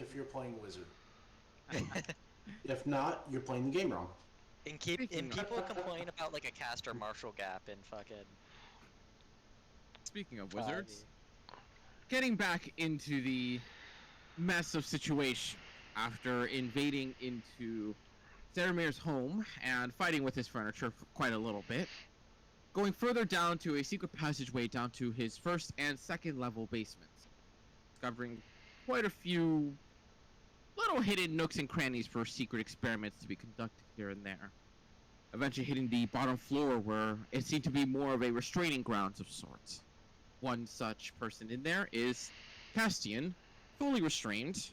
if you're playing Wizard. If not, you're playing the game wrong. And people complain about like a caster martial gap in fucking. Speaking of wizards, getting back into the mess of situation after invading into Saramir's home and fighting with his furniture for quite a little bit, going further down to a secret passageway down to his first and second level basements, discovering quite a few little hidden nooks and crannies for secret experiments to be conducted here and there. Eventually hitting the bottom floor where it seemed to be more of a restraining grounds of sorts. One such person in there is Castian, fully restrained,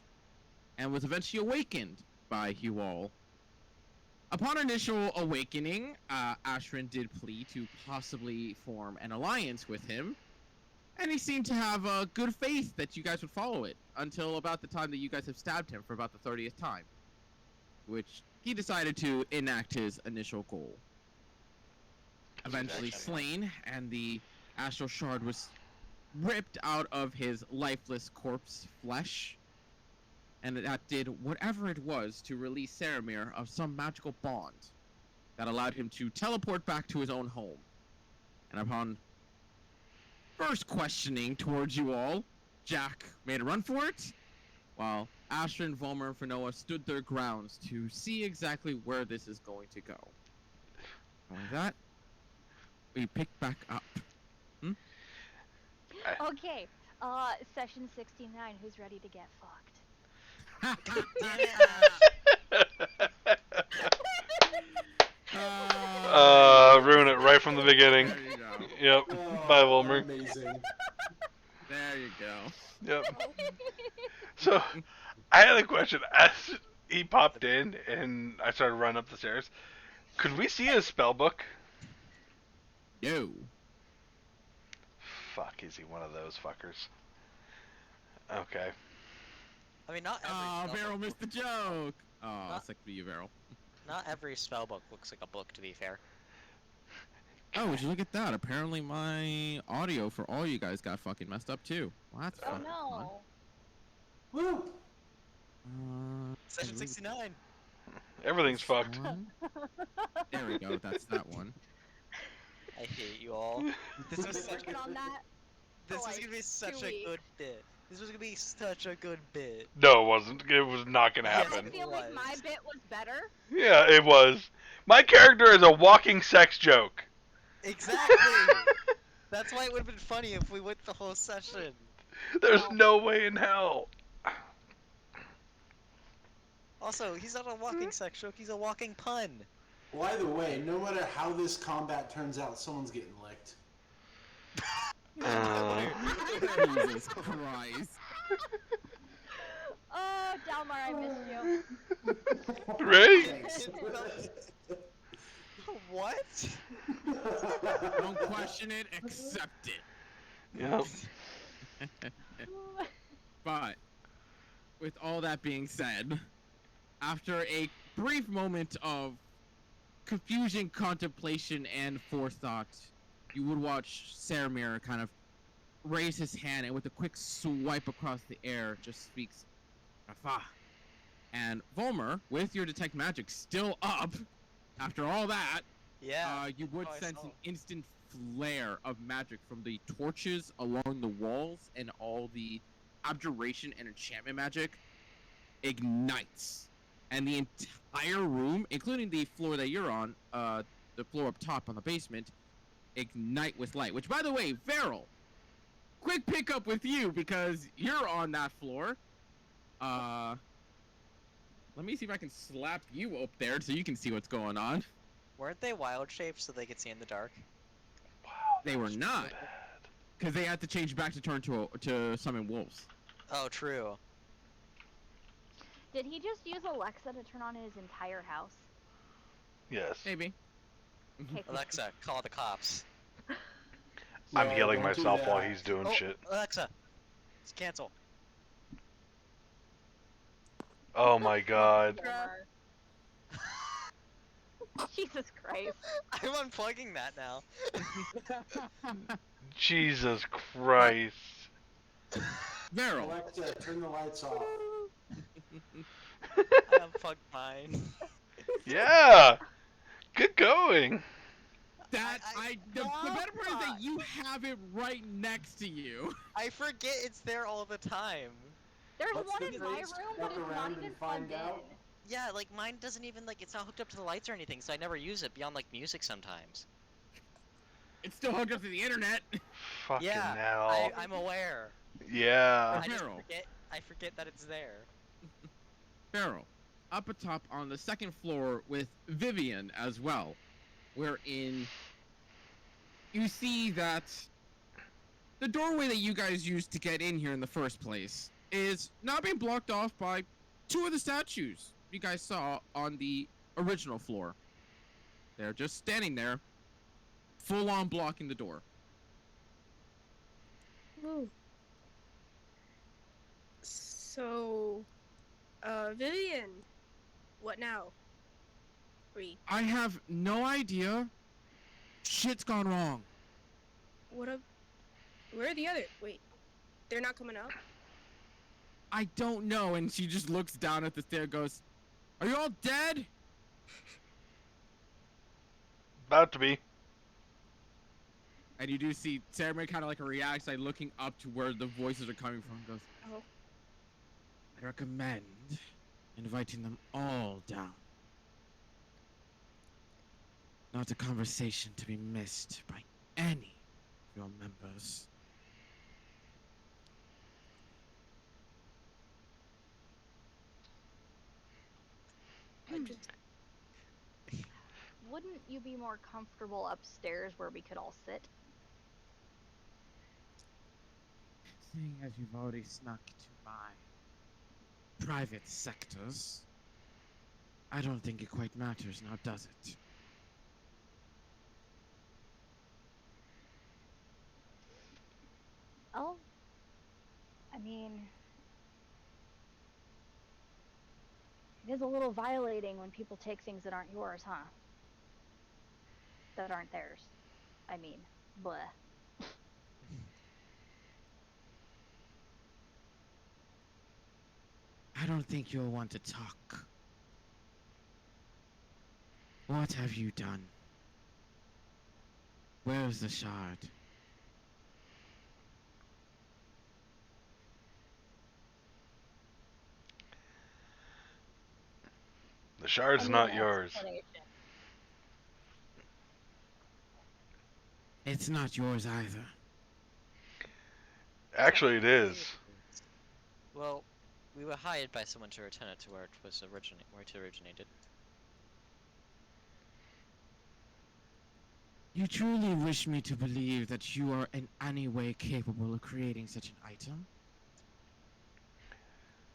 and was eventually awakened by you all. Upon initial awakening, Ashrin did plead to possibly form an alliance with him, and he seemed to have good faith that you guys would follow it, until about the time that you guys have stabbed him for about the 30th time, which he decided to enact his initial goal. Eventually slain, and the astral shard was ripped out of his lifeless corpse flesh, and that did whatever it was to release Saramir of some magical bond that allowed him to teleport back to his own home. And upon first questioning towards you all, Jack made a run for it, while Ashrin, Volmer, and Fanoa stood their grounds to see exactly where this is going to go. And with that, we pick back up. Okay, session 69, who's ready to get fucked? Ruin it right from the beginning. There you go. Yep. Bye, Wilmer. Amazing. There you go. Yep. So, I had a question. As he popped in and I started running up the stairs, could we see his spell book? No. Fuck, is he one of those fuckers? Okay. I mean, not every. Oh, spellbook Varel missed the joke. Oh, Not- that's like for you, Varel. Not every spellbook looks like a book, to be fair. Oh, would you look at that? Apparently my audio for all you guys got fucking messed up too. Well, that's Oh fun. no. Woo! Session 69. Everything's fucked. There we go. That's that one. I hate you all. This I've was been such working on that. This for was like gonna be such 2 a weeks. good bit. This was gonna be such a good bit. No, it wasn't. It was not gonna Yes, happen. I feel like my bit was better. Yeah, it was. My character is a walking sex joke. Exactly. That's why it would have been funny if we went the whole session. There's no way in hell. Also, he's not a walking sex joke. He's a walking pun. Well, either way, no matter how this combat turns out, someone's getting licked. Jesus Christ. Oh, Dalmar, I missed you. Right? Thanks. What? Don't question it, accept it. Yep. But, with all that being said, after a brief moment of confusion, contemplation, and forethought, you would watch Saramir kind of raise his hand and with a quick swipe across the air just speaks, Rafa. And Volmer, with your detect magic still up, after all that, Yeah. you would I sense saw. an instant flare of magic from the torches along the walls, and all the abjuration and enchantment magic ignites. And the entire room, including the floor that you're on, the floor up top on the basement, ignite with light. Which, by the way, Varel, quick pickup with you because you're on that floor. Let me see if I can slap you up there so you can see what's going on. Weren't they wild shapes so they could see in the dark? Wow. They were not, because they had to change back to turn to summon wolves. Oh, true. Did he just use Alexa to turn on his entire house? Yes. Maybe. Okay, Alexa, call the cops. I'm Yeah, healing don't do myself that. while he's doing Oh, shit. Alexa, cancel. Oh my god. Dalmar. Jesus Christ. I'm unplugging that now. Jesus Christ. Varel, Alexa, turn the lights off. I unplugged mine. Yeah. Good going. That the better part is that God. you have it right next to you. I forget it's there all the time. There's What's one the in my phrase? room, but Look it's not around even and plugged find out. in. Yeah, like mine doesn't even like it's not hooked up to the lights or anything, so I never use it beyond like music sometimes. It's still hooked up to the internet. Fucking Yeah, hell. I'm aware. Yeah. I just Feral. forget that it's there. Feral, up atop on the second floor with Vivian as well, wherein you see that the doorway that you guys used to get in here in the first place is now being blocked off by two of the statues you guys saw on the original floor. They're just standing there, full on blocking the door. Ooh. So, Vivian, what now? I have no idea. Shit's gone wrong. What up? Where are the other? Wait, they're not coming up? I don't know. And she just looks down at the stair and goes, "Are you all dead?" About to be. And you do see Sarah May kind of like reacts by looking up to where the voices are coming from and goes, Oh. "I recommend inviting them all down. Not a conversation to be missed by any of your members." I just... Wouldn't you be more comfortable upstairs where we could all sit? Seeing as you've already snuck to my private sectors, I don't think it quite matters now, does it? Oh, I mean, it is a little violating when people take things that aren't yours, huh? That aren't theirs. I mean, bleh. I don't think you'll want to talk. What have you done? Where's the shard? The shard's not yours. It's not yours either. Actually, it is. Well, we were hired by someone to return it to where it originated. You truly wish me to believe that you are in any way capable of creating such an item?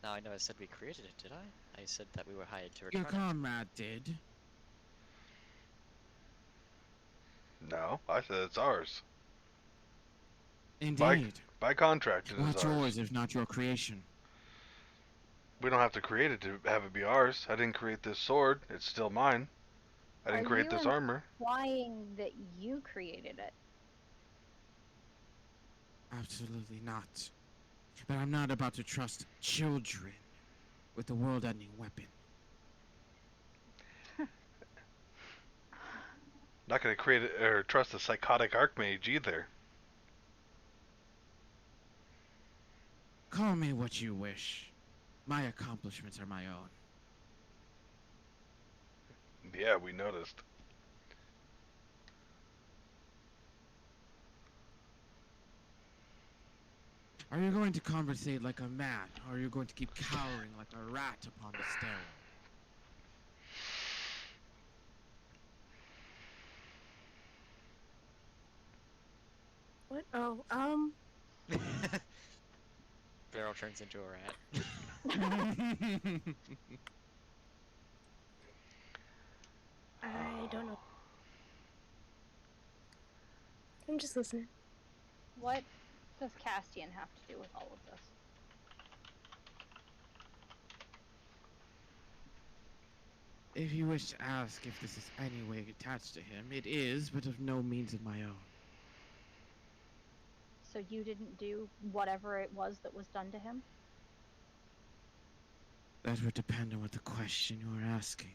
Now I know I said we created it, did I? I said that we were hired to Your return it. comrade did. No, I said it's ours. Indeed. By contract, it is What's ours. yours if not your creation? We don't have to create it to have it be ours. I didn't create this sword. It's still mine. I didn't create this armor. Implying that you created it? Absolutely not. But I'm not about to trust children with a world-ending weapon. Not gonna create it or trust a psychotic archmage either. Call me what you wish. My accomplishments are my own. Yeah, we noticed. Are you going to conversate like a man, or are you going to keep cowering like a rat upon the stairwell? What? Oh, Barrel turns into a rat. I don't know. I'm just listening. What does Castian have to do with all of this? If you wish to ask if this is any way attached to him, it is, but of no means of my own. So you didn't do whatever it was that was done to him? That would depend on what the question you are asking.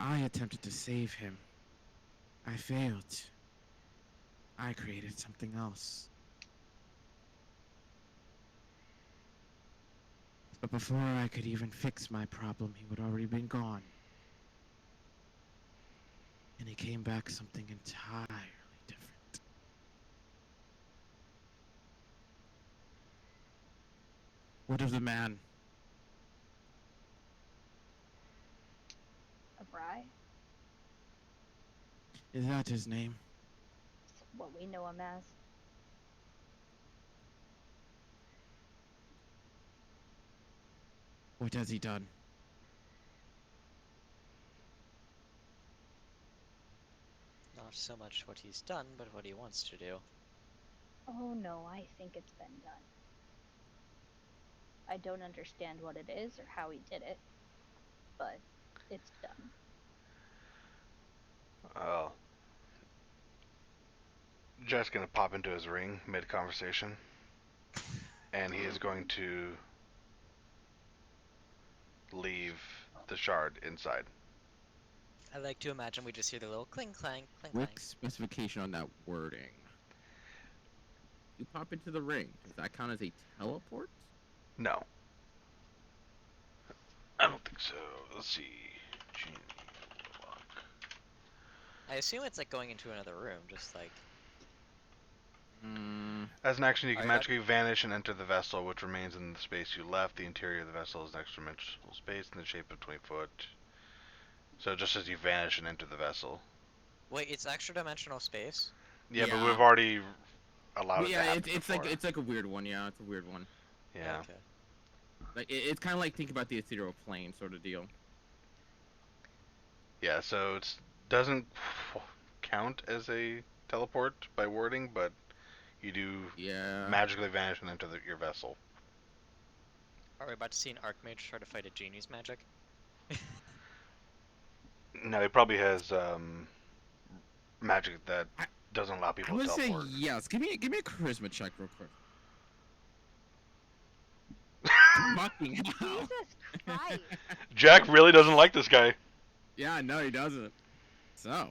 I attempted to save him. I failed. I created something else. But before I could even fix my problem, he would already been gone. And he came back something entirely different. What of the man? A Bry? Is that his name? It's what we know him as. What has he done? Not so much what he's done, but what he wants to do. Oh no, I think it's been done. I don't understand what it is or how he did it, but it's done. Oh. Jet's gonna pop into his ring mid-conversation, and he is going to leave the shard inside. I like to imagine we just hear the little cling clang, cling Quick clang. specification on that wording. You pop into the ring. Does that count as a teleport? No. I don't think so. Let's see. Genie lock. I assume it's like going into another room, just like. As an action, you can Alright, magically vanish and enter the vessel, which remains in the space you left. The interior of the vessel is an extra-dimensional space in the shape of 20 foot. So just as you vanish and enter the vessel. Wait, it's extra dimensional space? Yeah, but Yeah. we've already allowed But it yeah, to happen it's before. like it's like a weird one. Yeah, it's a weird one. Yeah. Okay. Like it's kind of like think about the ethereal plane sort of deal. Yeah, so it doesn't count as a teleport by wording, but you do Yeah. magically vanish and enter your vessel. Are we about to see an Archmage try to fight a genie's magic? No, he probably has magic that I- doesn't allow I people to would say teleport. yes. Give me a charisma check real quick. Fucking hell. Jesus Christ! Jack really doesn't like this guy. Yeah, no, he doesn't. So,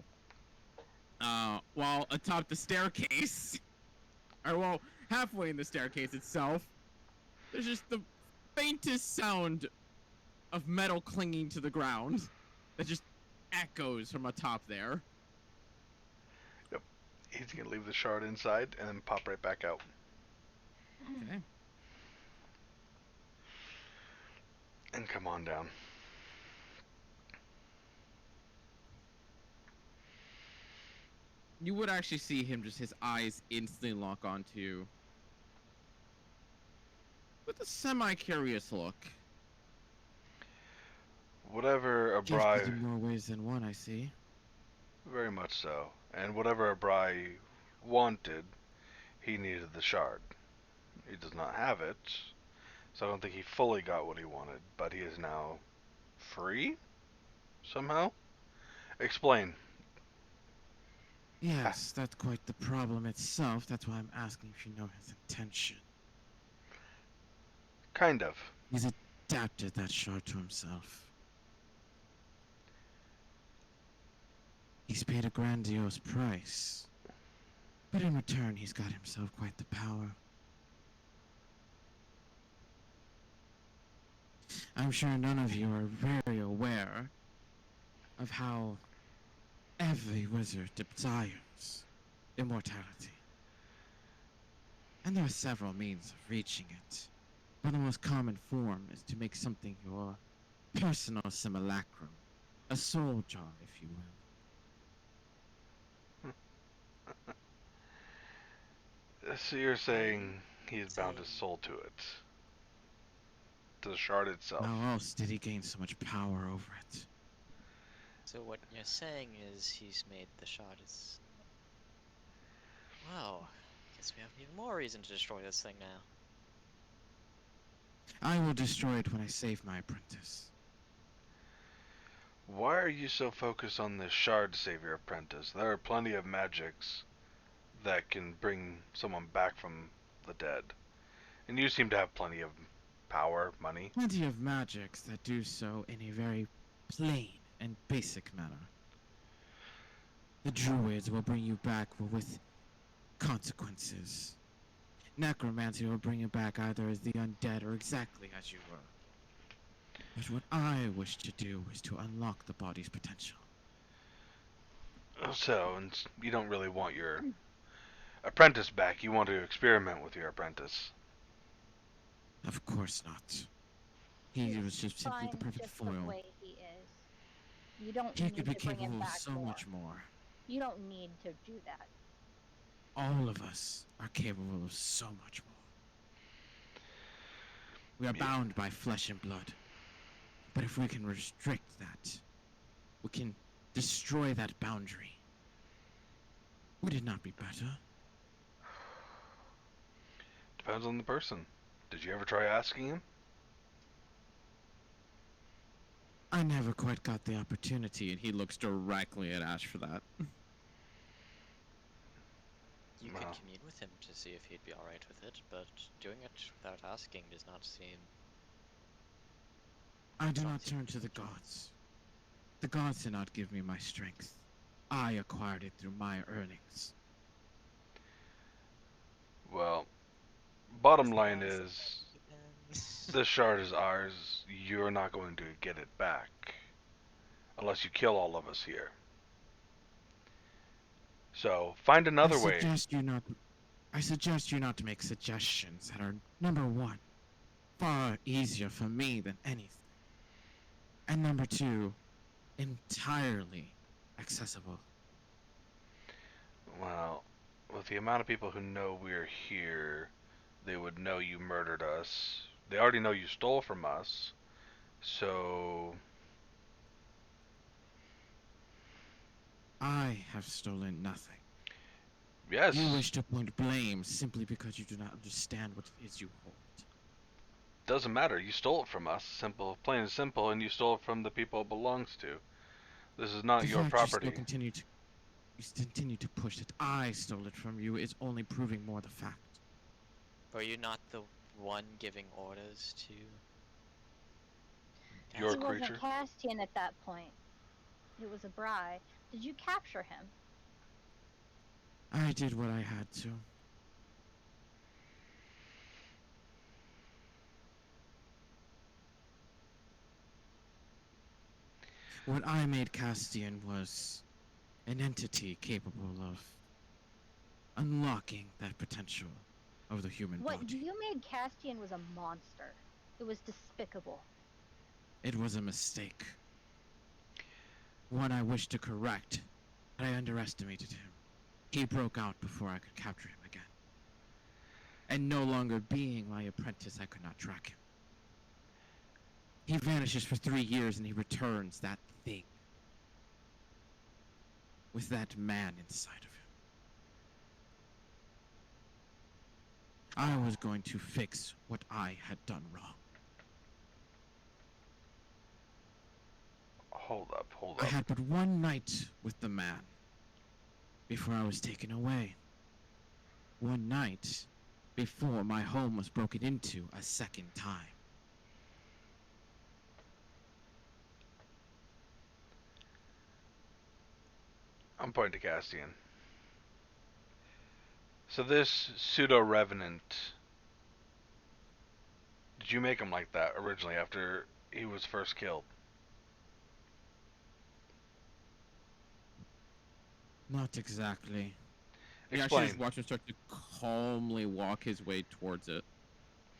while atop the staircase, or well, halfway in the staircase itself, there's just the faintest sound of metal clinging to the ground that just echoes from atop there. He's gonna leave the shard inside and then pop right back out. Okay. And come on down. You would actually see him just his eyes instantly lock onto with a semi-curious look. Whatever a Gifted Bry, in more ways than one, I see. very much so. And whatever a Bry wanted, he needed the shard. He does not have it, so I don't think he fully got what he wanted, but he is now free? Somehow? Explain. Yes, that's quite the problem itself. That's why I'm asking if you know his intention. Kind of. He's adapted that shard to himself. He's paid a grandiose price. But in return, he's got himself quite the power. I'm sure none of you are very aware of how every wizard desires immortality. And there are several means of reaching it. But the most common form is to make something your personal simulacrum, a soul jar, if you will. So you're saying he's bound his soul to it? To the shard itself? How else did he gain so much power over it? So what you're saying is he's made the shard is... Wow. Guess we have even more reason to destroy this thing now. I will destroy it when I save my apprentice. Why are you so focused on this shard to save your apprentice? There are plenty of magics that can bring someone back from the dead. And you seem to have plenty of power, money. Plenty of magics that do so in a very plain and basic manner. The druids will bring you back with consequences. Necromancy will bring you back either as the undead or exactly as you were. But what I wish to do is to unlock the body's potential. So, and you don't really want your apprentice back. You want to experiment with your apprentice. Of course not. He was just simply the Fine perfect just the foil. way he is. You don't He need could be to bring him capable of back so more. much more. You don't need to do that. All of us are capable of so much more. We are bound by flesh and blood. But if we can restrict that, we can destroy that boundary. Would it not be better? Depends on the person. Did you ever try asking him? I never quite got the opportunity, and he looks directly at Ash for that. You Wow. could commune with him to see if he'd be alright with it, but doing it without asking does not seem... I do Sounds not turn to the gods. The gods did not give me my strength. I acquired it through my earnings. Well, bottom line is, the shard is ours. You're not going to get it back. Unless you kill all of us here. So, find another way. I suggest you not to make suggestions that are, number one, far easier for me than anything. And number two, entirely accessible. Well, with the amount of people who know we're here, they would know you murdered us. They already know you stole from us. So, I have stolen nothing. yes. You wish to point blame simply because you do not understand what it is you hold. Doesn't matter. You stole it from us. Simple, plain and simple, and you stole it from the people it belongs to. This is not The your fact property. You continue to push that I stole it from you is only proving more the fact. Were you not the one giving orders to... Your He creature? wasn't Castian at that point. It was a Bri. Did you capture him? I did what I had to. What I made Castian was an entity capable of unlocking that potential of the human What body. you made Castian was a monster. It was despicable. It was a mistake. One I wish to correct, but I underestimated him. He broke out before I could capture him again. And no longer being my apprentice, I could not track him. He vanishes for 3 years and he returns that thing. With that man inside of him. I was going to fix what I had done wrong. Hold up. I had but one night with the man before I was taken away. One night before my home was broken into a second time. I'm pointing to Castian. So this pseudo-revenant, did you make him like that originally after he was first killed? Not exactly. Yeah, I Explain. just watched him start to calmly walk his way towards it.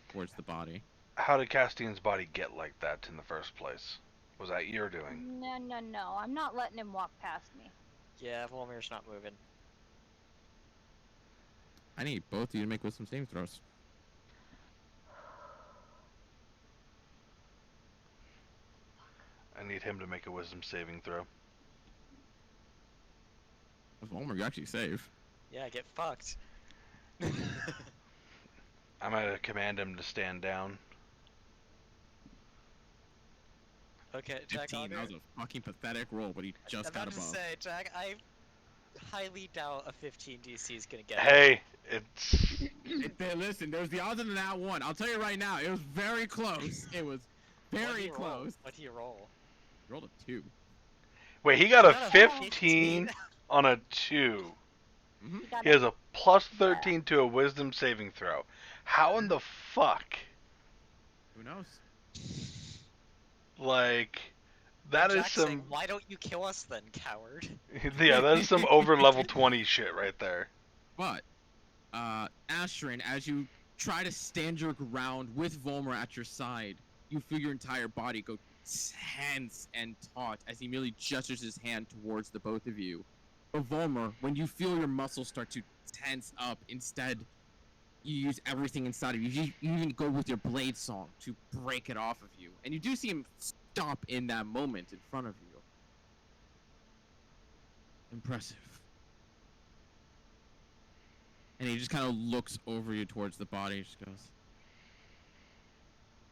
Towards the body. How did Castian's body get like that in the first place? Was that your doing? No. I'm not letting him walk past me. Yeah, Volmir's not moving. I need both of you to make wisdom saving throws. I need him to make a wisdom saving throw. Volmer, you actually save. Yeah, get fucked. I'm gonna command him to stand down. Okay, Jack, 15. That was a fucking pathetic roll, but he just I'm got about to above. say, Jack, highly doubt a 15 DC is gonna get him. Hey, it's Listen, there's the odds in that one. I'll tell you right now, it was very close. It was What do very you roll? close. What do you roll? Rolled a 2. wait. He got a Not a 15 on a 2. Mm-hmm. He got He has a plus 13 to a Wisdom saving throw. How in the fuck? Who knows? Like, that is Jack's saying, some. why don't you kill us then, coward? Yeah, that is some over level 20 shit right there. But, Astrid, as you try to stand your ground with Volmer at your side, you feel your entire body go tense and taut as he merely gestures his hand towards the both of you. But Volmer, when you feel your muscles start to tense up, instead, you use everything inside of you. You even go with your blade song to break it off of you. And you do see him stop in that moment in front of you. Impressive. And he just kind of looks over you towards the body and just goes,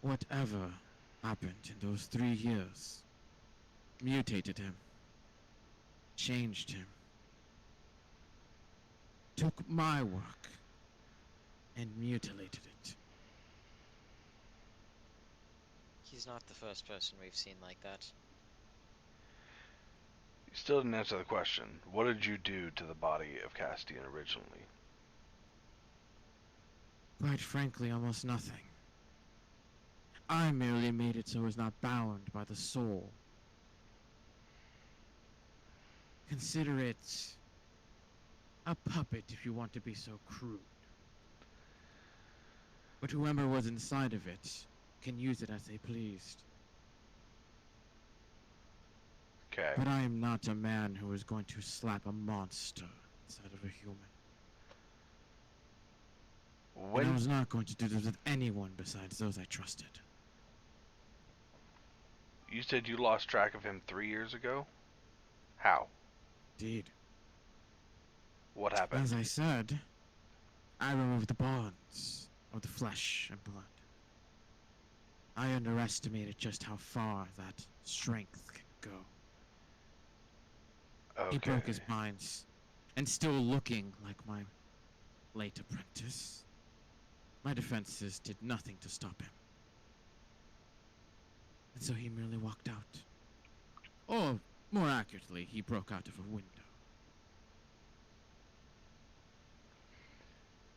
whatever happened in those 3 years mutated him, changed him, took my work, and mutilated it. He's not the first person we've seen like that. You still didn't answer the question. What did you do to the body of Castian originally? Quite frankly, almost nothing. I merely made it so it was not bound by the soul. Consider it a puppet if you want to be so crude. But whoever was inside of it can use it as they pleased. Okay. But I am not a man who is going to slap a monster inside of a human. And I When was not going to do this with anyone besides those I trusted. you said you lost track of him 3 years ago? How? Indeed. What happened? As I said, I removed the bonds of the flesh and blood. I underestimated just how far that strength can go. Okay. He broke his binds, and still looking like my late apprentice, my defenses did nothing to stop him. And so he merely walked out. Or, more accurately, he broke out of a window.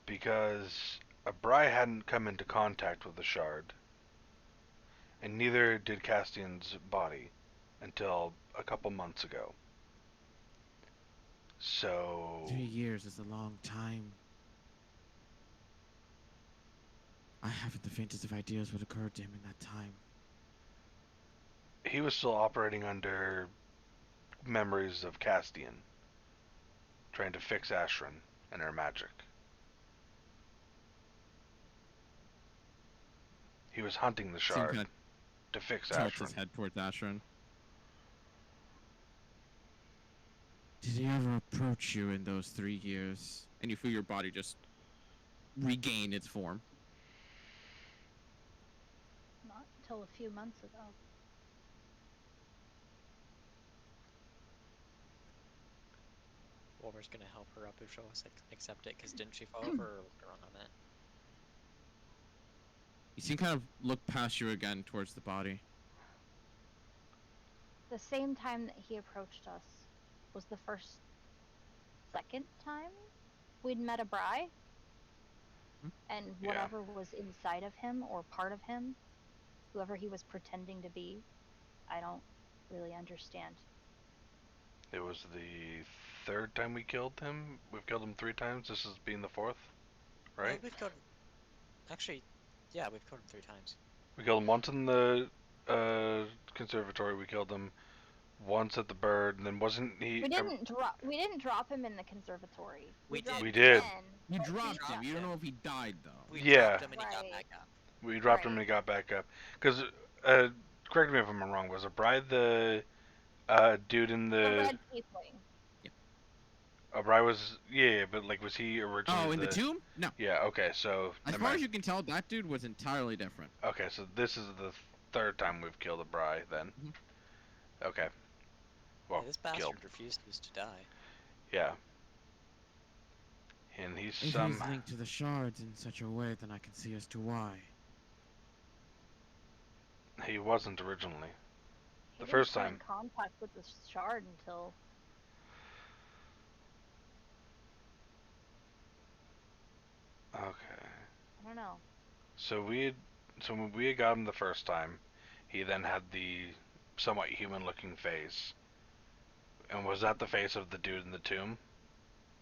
Because Abrai hadn't come into contact with the shard, and neither did Castian's body until a couple months ago. So 3 years is a long time. I haven't the faintest of ideas what occurred to him in that time. he was still operating under memories of Castian, trying to fix Ashran and her magic. He was hunting the Seemed shard kind to fix of tilt Ashran. his head towards Ashran. Did he ever approach you in those 3 years? And you feel your body just regain its form. Not until a few months ago. Wolver's gonna help her up if she'll accept it, because didn't she fall over or look around on it? You see him kind of look past you again towards the body. The same time that he approached us was the second time we'd met a Bry. And Yeah. whatever was inside of him or part of him, whoever he was pretending to be, I don't really understand. It was the third time we killed him. We've killed him 3 times. This is being the 4th, right? We've killed him. Actually, yeah, we've killed him 3 times. We killed him once in the conservatory. We killed him once at the bird, and then wasn't he? We didn't drop him in the conservatory. We dropped did. him We did. then, You but he- dropped him. You don't him. know if he died, though. We Yeah. dropped him and he got Right. back up. We dropped him and Right. he got back up. Because, correct me if I'm wrong. Was Abrai the dude in The the? red tiefling. Abrai was but like was he originally? Oh, in the tomb? No. Yeah. Okay. So. As never far as mind. you can tell, that dude was entirely different. Okay. So this is the 3rd time we've killed Abrai then. Mhm. Okay. Well, Yeah, this bastard killed. refuses to die. Yeah. And he's If some. he's linked to the shards in such a way, then I can see as to why. He wasn't originally. He The didn't first come in time. contact with the shard until Okay. I don't know. So when we had got him the first time, he then had the somewhat human-looking face. And was that the face of the dude in the tomb?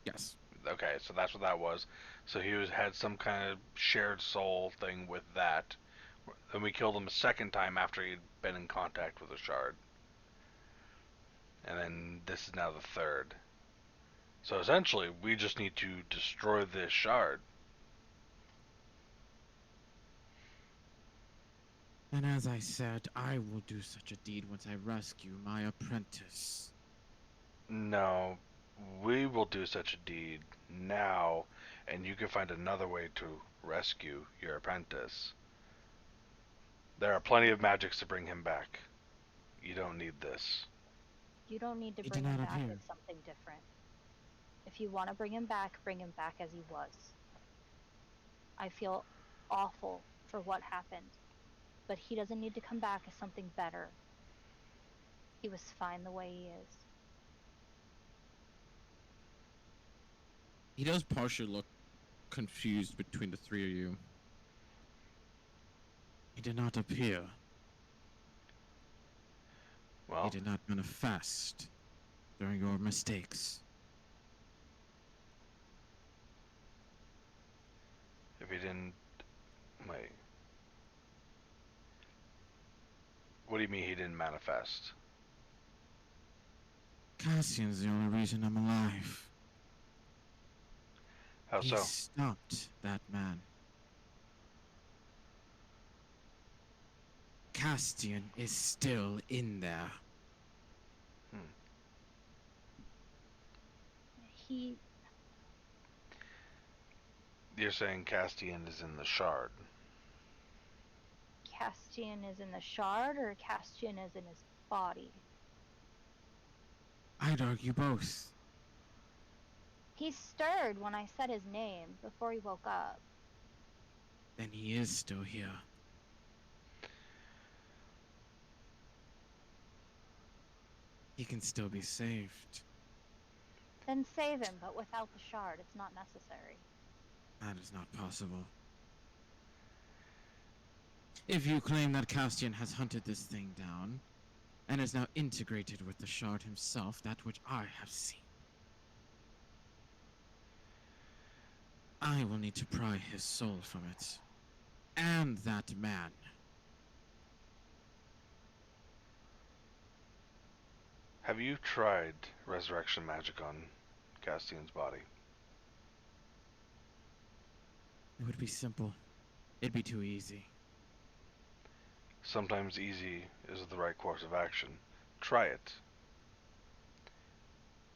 Yes. Okay, so that's what that was. So had some kind of shared soul thing with that. Then we killed him a second time after he'd been in contact with a shard. And then this is now the third. So essentially, we just need to destroy this shard. And as I said, I will do such a deed once I rescue my apprentice. No, we will do such a deed now, and you can find another way to rescue your apprentice. There are plenty of magics to bring him back. You don't need this. You don't need to He bring did him not back appear. as something different. If you want to bring him back as he was. I feel awful for what happened, but he doesn't need to come back as something better. He was fine the way he is. He does partially look confused between the three of you. He did not appear. Well, He did not manifest during your mistakes. if he didn't... Wait. What do you mean he didn't manifest? Cassian's the only reason I'm alive. How He so? stopped that man. Castian is still in there. He You're saying Castian is in the shard. Castian is in the shard or Castian is in his body? I'd argue both. He stirred when I said his name before he woke up. Then he is still here. He can still be saved. Then save him, but without the shard. It's not necessary. That is not possible. If you claim that Castian has hunted this thing down, and is now integrated with the shard himself, that which I have seen, I will need to pry his soul from it. And that man. Have you tried resurrection magic on Castian's body? It would be simple. It'd be too easy. Sometimes easy is the right course of action. Try it.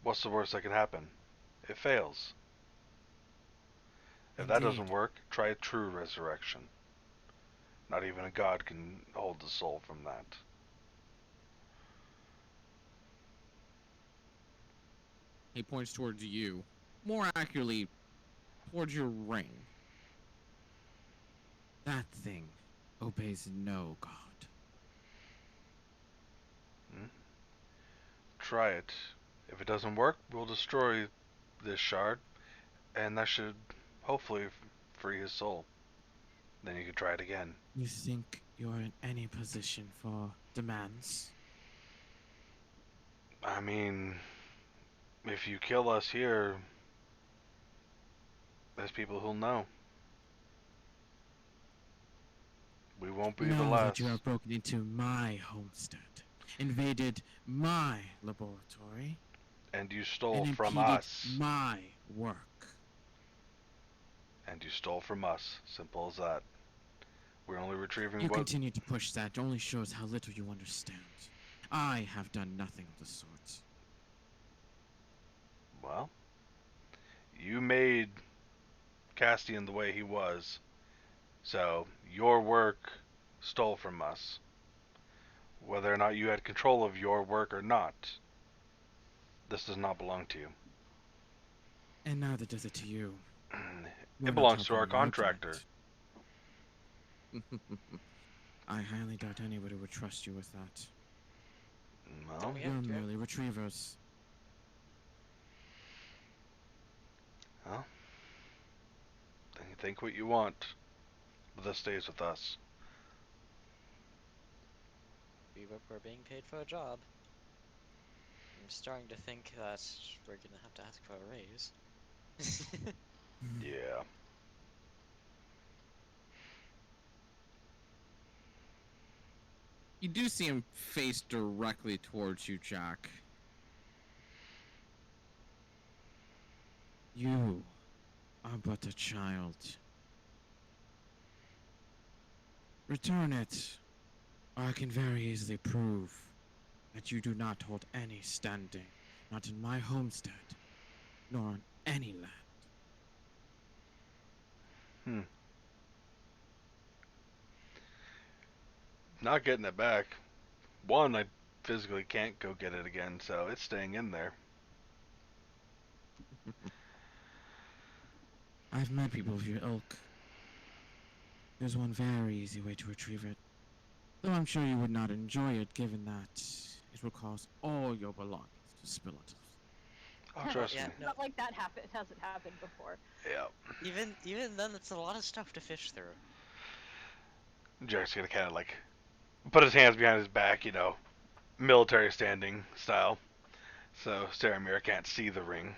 What's the worst that could happen? It fails. If that Indeed. doesn't work, try a true resurrection. Not even a god can hold the soul from that. He points towards you. More accurately, towards your ring. That thing obeys no god. Try it. If it doesn't work, we'll destroy this shard, and that should hopefully free his soul. Then you can try it again. You think you're in any position for demands? I mean, if you kill us here, there's people who'll know. We won't be the Now last. that you have broken into my homestead, invaded my laboratory, And you stole and from impeded us. my work. And you stole from us. Simple as that. We're only retrieving You what... continue to push that only shows how little you understand. I have done nothing of the sort. Well, you made Castian the way he was, so your work stole from us. Whether or not you had control of your work or not, this does not belong to you. And neither does it to you. It belongs to our contractor. I highly doubt anybody would trust you with that. Well, Yeah, You're yeah. merely retrievers. well, then you think what you want, but this stays with us. We're being paid for a job. I'm starting to think that we're gonna have to ask for a raise. Yeah. You do see him face directly towards you, Jack. You are but a child. Return it, or I can very easily prove that you do not hold any standing, not in my homestead, nor on any land. Not getting it back. One, I physically can't go get it again, so it's staying in there. I've met people of your ilk. There's one very easy way to retrieve it. Though I'm sure you would not enjoy it, given that it will cause all your belongings to spill onto the Oh, trust yeah, me. no. Not like that hasn't happened before. Yeah. Even then, it's a lot of stuff to fish through. Jack's gonna kind of like put his hands behind his back, you know, military standing style, so Saramir can't see the ring.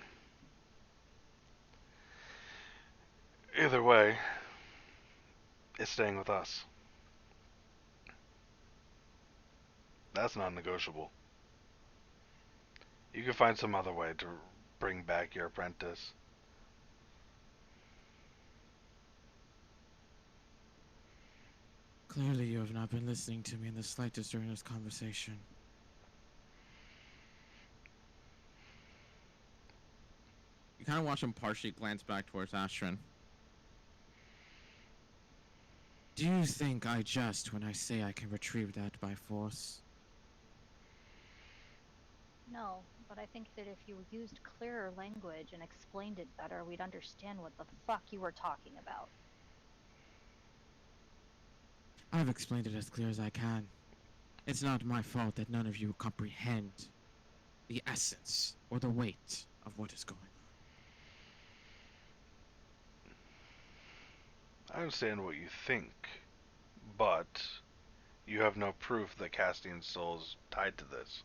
Either way, it's staying with us. That's non-negotiable. You can find some other way to bring back your apprentice. Clearly, you have not been listening to me in the slightest during this conversation. You kind of watch him partially glance back towards Astrid. Do you think I jest when I say I can retrieve that by force? No, but I think that if you used clearer language and explained it better, we'd understand what the fuck you were talking about. I've explained it as clear as I can. It's not my fault that none of you comprehend the essence or the weight of what is going on. I understand what you think, but you have no proof that Castian's soul is tied to this.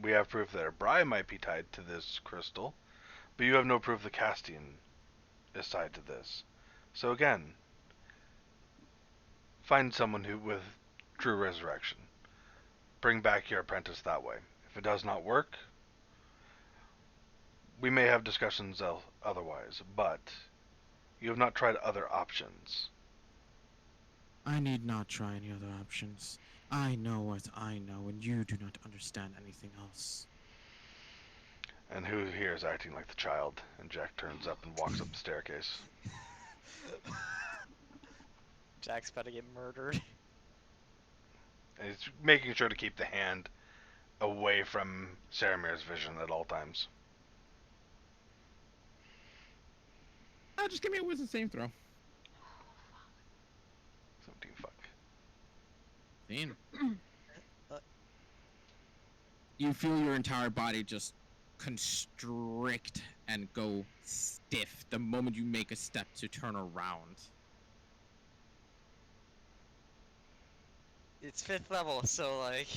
We have proof that Abrai might be tied to this crystal, but you have no proof that Castian is tied to this. So again, find someone who with true resurrection. Bring back your apprentice that way. If it does not work, we may have discussions otherwise, but you have not tried other options. I need not try any other options. I know what I know, and you do not understand anything else. And who here is acting like the child? And Jack turns up and walks up the staircase. Jack's about to get murdered. And he's making sure to keep the hand away from Saramir's vision at all times. Just give me a wisdom saving throw. 17, fuck. Damn. You feel your entire body just constrict and go stiff the moment you make a step to turn around. It's 5th level, so like,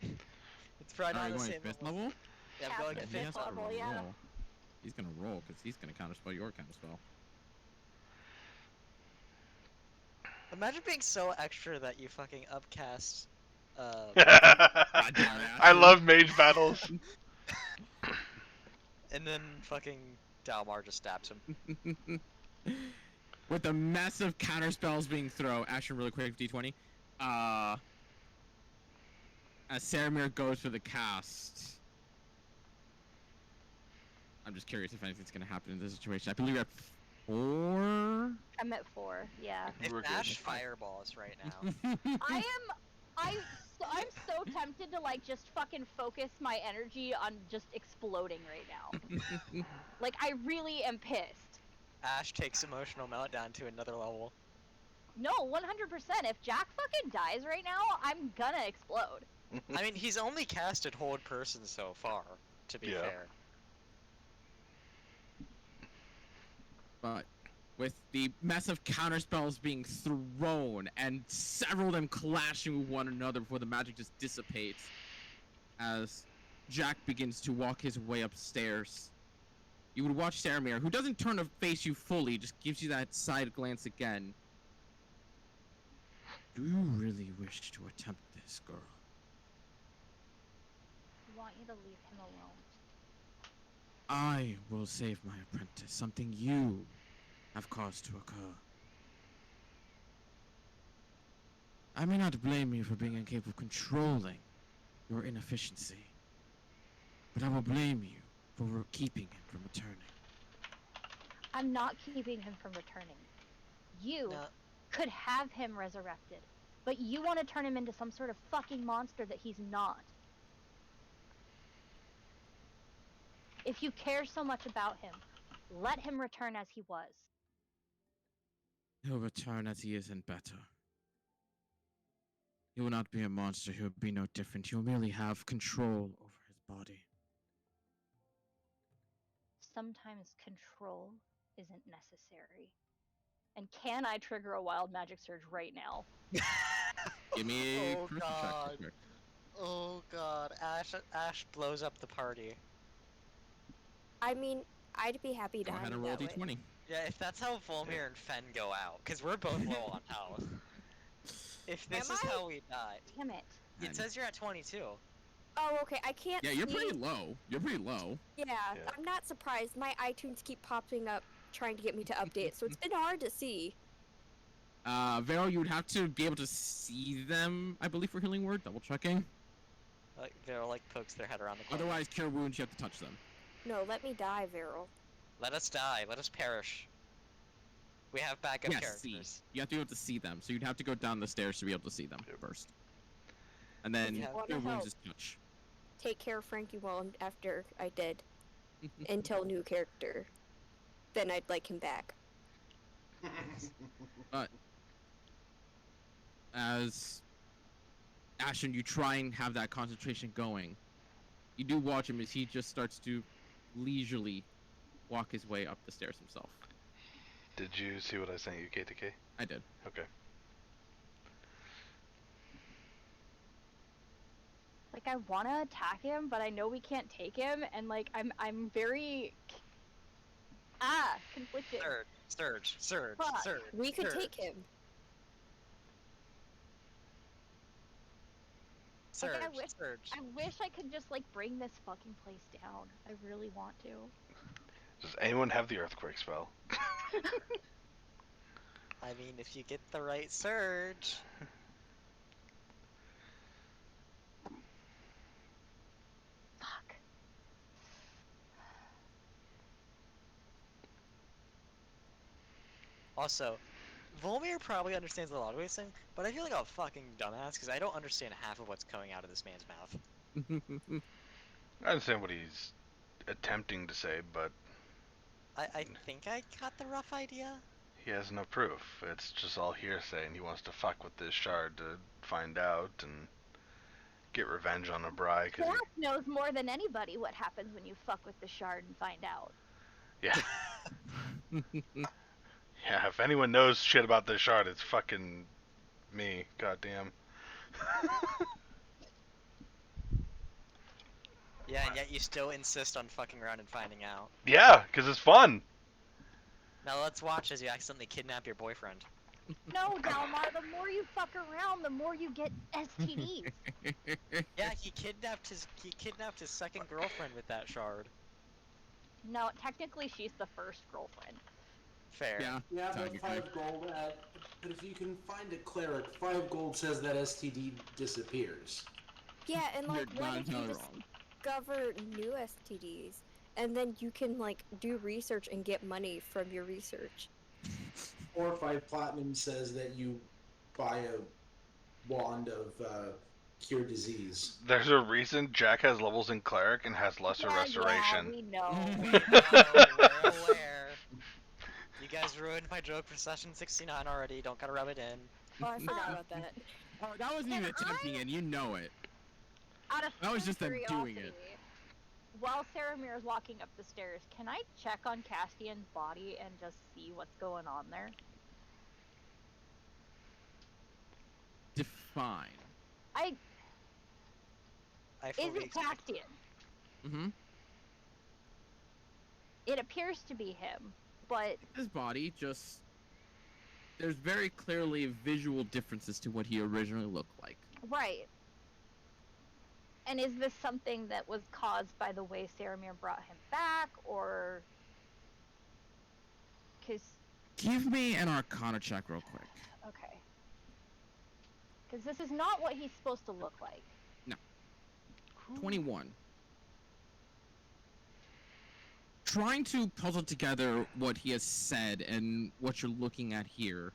it's probably Are not you the going same fifth level? Yeah, I'm going to Captain He has 5th to level. level, yeah. roll. He's gonna roll because he's gonna counterspell your counterspell. Imagine being so extra that you fucking upcast. I love mage battles. And then fucking Dalmar just stabs him. With the massive counter spells being thrown, action really quick, D20. As Saramir goes for the cast, I'm just curious if anything's gonna happen in this situation. I believe you're at 4. I'm at 4, yeah. If We're good. Ash fireballs right now. I I'm so tempted to like just fucking focus my energy on just exploding right now. Like I really am pissed. Ash takes emotional meltdown to another level. No, 100%. If Jack fucking dies right now, I'm gonna explode. I mean, he's only casted Hold Person so far, to be Yeah. fair. But with the massive counterspells being thrown and several of them clashing with one another before the magic just dissipates, as Jack begins to walk his way upstairs, you would watch Xal'Mel, who doesn't turn to face you fully, just gives you that side glance again. Do you really wish to attempt this, girl? I want you to leave him alone. I will save my apprentice, something you have caused to occur. I may not blame you for being incapable of controlling your inefficiency, but I will blame you for keeping him from returning. I'm not keeping him from returning. You No. could have him resurrected, but you want to turn him into some sort of fucking monster that he's not. If you care so much about him, let him return as he was. He'll return as he is and better. He will not be a monster, he will be no different. He will merely have control over his body. Sometimes control isn't necessary. And can I trigger a wild magic surge right now? Give me a Oh, charisma check God. real quick. Oh god, Ash blows up the party. I mean, I'd be happy Go ahead dying and roll a that way. d20. Yeah, if that's how Volmir and Fen go out, because we're both low on health. If this Am is I? how we die. Damn it. It says you're at 22. Oh, okay. I can't Yeah, you're see. pretty low. You're pretty low. Yeah, Yeah. I'm not surprised. My iTunes keep popping up trying to get me to update, so it's been hard to see. Vero, you would have to be able to see them, I believe, for healing word. Double checking. Like, they're like pokes their head around the corner. Otherwise, cure wounds, you have to touch them. No, let me die, Viral. Let us die. Let us perish. We have backup Yes, characters. see. You have to be able to see them, so you'd have to go down the stairs to be able to see them first. And then Yeah. cure Wanna wounds help. is touch. Take care of Frankie well after I did. Until new character. Then I'd like him back. But as Ashen, you try and have that concentration going. You do watch him as he just starts to leisurely walk his way up the stairs himself. Did you see what I sent you, KTK? I did. Okay. Like I want to attack him, but I know we can't take him, and like I'm very conflicted. Surge. Fuck. We could surge. take him. Surge, Like, surge. I wish I could just like bring this fucking place down. I really want to. Does anyone have the earthquake spell? I mean, if you get the right surge. Fuck. Also, Volmir probably understands a lot of what he's saying, but I feel like a fucking dumbass because I don't understand half of what's coming out of this man's mouth. I understand what he's attempting to say, but I think I got the rough idea. he has no proof. It's just all hearsay, and he wants to fuck with this shard to find out and get revenge on a Bri. Cause Jack knows more than anybody what happens when you fuck with the shard and find out. yeah, yeah. If anyone knows shit about this shard, it's fucking me. Goddamn. Yeah, and yet you still insist on fucking around and finding out. Yeah, cause it's fun. Now let's watch as you accidentally kidnap your boyfriend. No, Dalmar, the more you fuck around, the more you get STDs. Yeah, he kidnapped his second girlfriend with that shard. No, technically she's the first girlfriend. Fair. Yeah. Yeah, but technically. 5 gold. But if you can find a cleric, 5 gold says that STD disappears. Yeah, and You're like, what not if you entirely wrong. discover new STDs, and then you can like do research and get money from your research? Or 5 platinum says that you buy a wand of cure disease. There's a reason Jack has levels in cleric and has lesser restoration. Yeah, we know. We know, we're aware. You guys ruined my joke for session 69 already. Don't gotta rub it in. Oh, I forgot about that. Oh, that wasn't Can even attempting it. You know it. Out of That was just them curiosity, doing it. while Saramir is walking up the stairs, can I check on Castian's body and just see what's going on there? Define. I Is fully it expect- Castian? Mm-hmm. It appears to be him, but His body just... There's very clearly visual differences to what he originally looked like. right. And is this something that was caused by the way Saramir brought him back, or... Because... Give me an Arcana check real quick. Okay. Because this is not what he's supposed to look like. 21. Trying to puzzle together what he has said and what you're looking at here,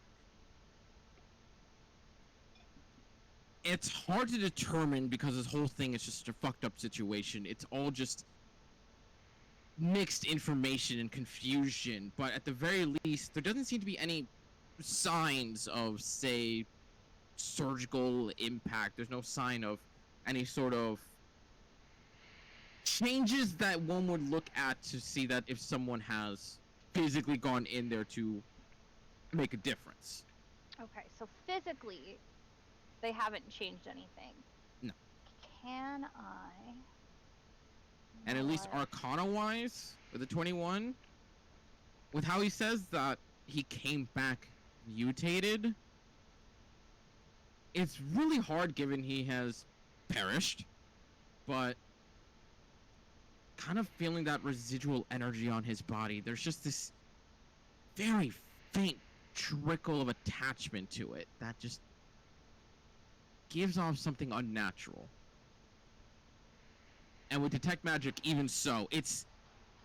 it's hard to determine because this whole thing is just a fucked up situation. It's all just mixed information and confusion, but at the very least, there doesn't seem to be any signs of, say, surgical impact. There's no sign of any sort of changes that one would look at to see that if someone has physically gone in there to make a difference. Okay, so physically, they haven't changed anything. No. Can I... And at least Arcana-wise, with the 21, with how he says that he came back mutated, it's really hard given he has perished, but kind of feeling that residual energy on his body. There's just this very faint trickle of attachment to it that just gives off something unnatural. And with Detect Magic, even so, it's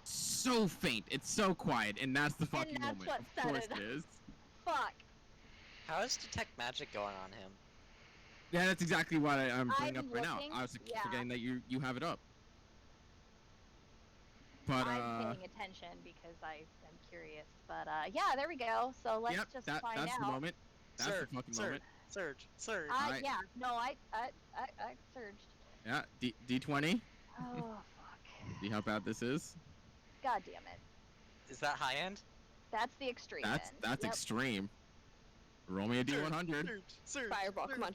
so faint, it's so quiet, and that's the fucking that's moment. what Of set course it it is. Fuck. How is Detect Magic going on him? Yeah, that's exactly what I'm bringing up I'm right now. looking, I was yeah. forgetting that you have it up. But I'm paying attention because I am curious. But yeah, there we go. So let's yep, just that's find the out. moment. That's the fucking moment. Surge. Alright. Yeah, no, I surged. Yeah, D20. Oh fuck. See how bad this is? God damn it. Is that high end? That's the extreme That's end. that's Yep. extreme. Roll me a D100. Surge. Fireball, come on.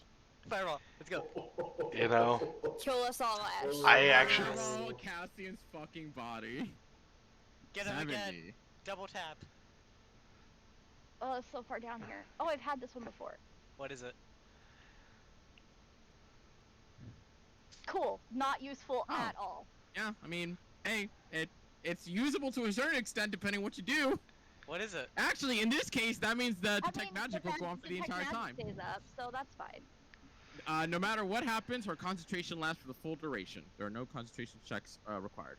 Fireball. Let's go. You know, Kill us all, Ash. I actually- Roll Cassian's fucking body. Get him 70. again. Double tap. Oh, it's so far down here. Oh, I've had this one before. What is it? Cool. Not useful Oh. at all. Yeah, I mean, hey, it's usable to a certain extent depending what you do. What is it? Actually, in this case, that means the I Detect mean, Magic will go on for the Detect entire Magic time. stays up, so that's fine. No matter what happens, her concentration lasts for the full duration. There are no concentration checks required.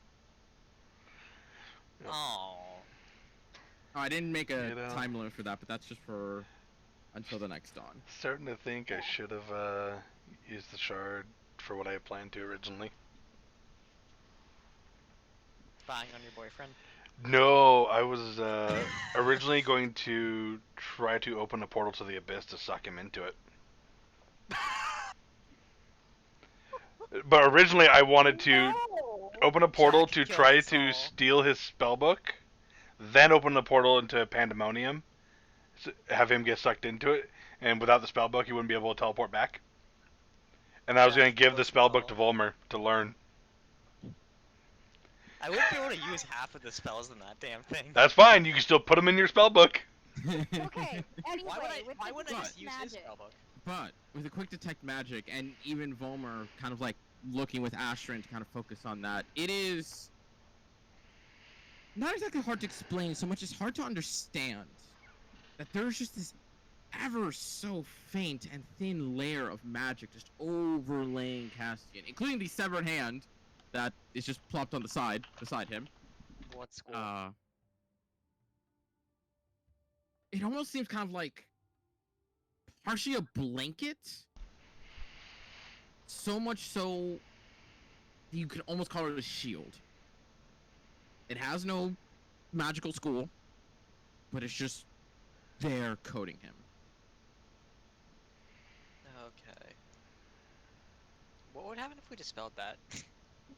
Oh. Oh, I didn't make a You know. time limit for that, but that's just for until the next dawn. starting to think I should have used the shard for what I had planned to originally. Spying on your boyfriend. No, I was originally going to try to open a portal to the abyss to suck him into it. But originally I wanted to No! open a portal Jack to kills try us to all. steal his spellbook, then open the portal into Pandemonium, have him get sucked into it, and without the spellbook he wouldn't be able to teleport back. And I was Jack going to give the kills us all. spellbook to Volmer to learn. I wouldn't be able to use half of the spells in that damn thing. That's fine, you can still put them in your spellbook. Okay, anyway, Why would I with just use his magic. spellbook? But with the quick detect magic and even Volmer kind of like looking with Astrid to kind of focus on that, it is not exactly hard to explain so much as hard to understand that there's just this ever so faint and thin layer of magic just overlaying Castian, including the severed hand that is just plopped on the side beside him. What's cool? It almost seems kind of like partially a blanket So much so, you could almost call it a shield. It has no magical school, but it's just there coating him. Okay. What would happen if we dispelled that?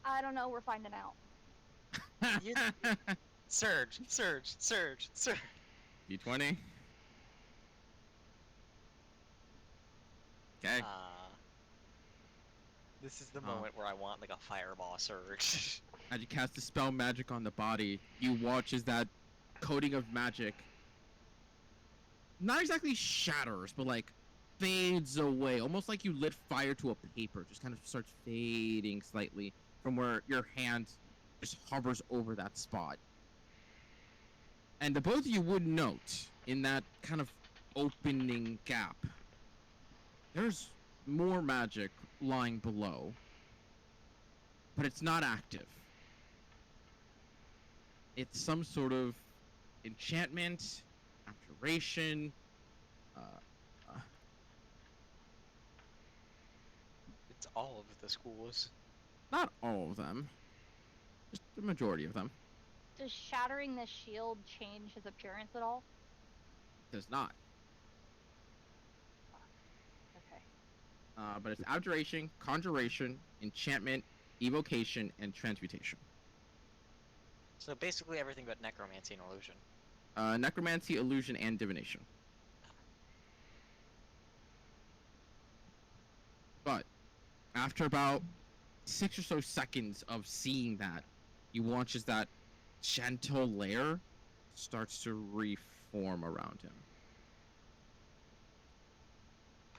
I don't know. We're finding out. You- Surge, surge, surge, surge. D20. Okay. This is the moment where I want like a fireball surge. As you cast Dispel Magic on the body, you watch as that coating of magic not exactly shatters, but like fades away. Almost like you lit fire to a paper. Just kind of starts fading slightly from where your hand just hovers over that spot. And the both of you would note in that kind of opening gap, there's more magic lying below, but it's not active. It's some sort of enchantment, abjuration. It's all of the schools. Not all of them, just the majority of them. Does shattering this shield change his appearance at all? Does not. Okay. But it's abjuration, conjuration, enchantment, evocation, and transmutation. So basically everything but necromancy and illusion. Necromancy, illusion, and divination. But after about 6 or so seconds of seeing that, you watch as that gentle layer starts to reform around him.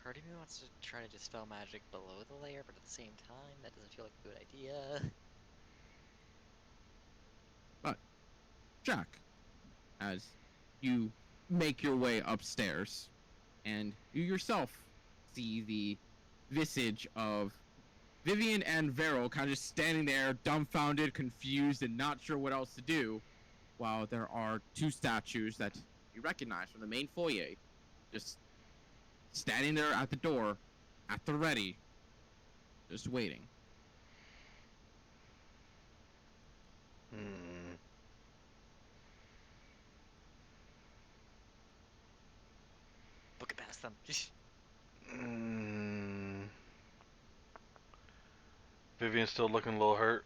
Part of me wants to try to dispel magic below the layer, but at the same time, that doesn't feel like a good idea. But, Jack, as you make your way upstairs, and you yourself see the visage of Vivian and Veryl kind of just standing there, dumbfounded, confused, and not sure what else to do, while there are two statues that you recognize from the main foyer, just standing there at the door, at the ready, just waiting. Book it past them. Vivian's still looking a little hurt.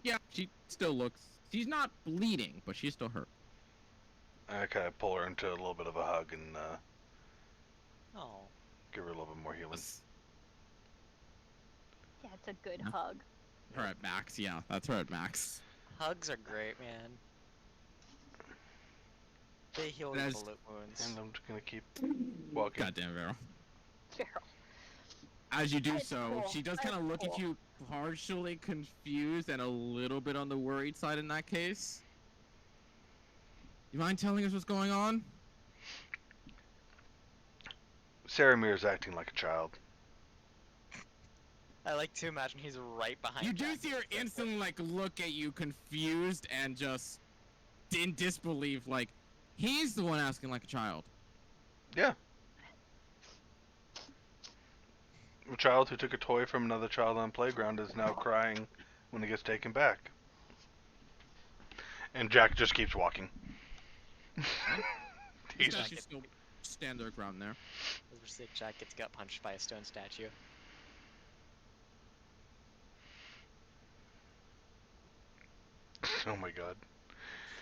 Yeah, she still looks... She's not bleeding, but she's still hurt. I kind of pull her into a little bit of a hug and Oh. give her a little bit more healing. Yeah, it's a good Yeah. hug. Her at max, yeah, that's her at max. Hugs are great, man. They heal That's- bullet wounds. And I'm just gonna keep walking. Goddamn, Veryl. Feral. As you do That's so, cool. she does kind of That's look at cool. you partially confused and a little bit on the worried side in that case. You mind telling us what's going on? Saramir's acting like a child. I like to imagine he's right behind You do Jack. see her instantly like look at you confused and just in disbelief, like he's the one asking like a child. Yeah. A child who took a toy from another child on the playground is now crying when it gets taken back. And Jack just keeps walking. These He's guys still stand their ground there. As we're sick, Jack gets gut punched by a stone statue. oh my god.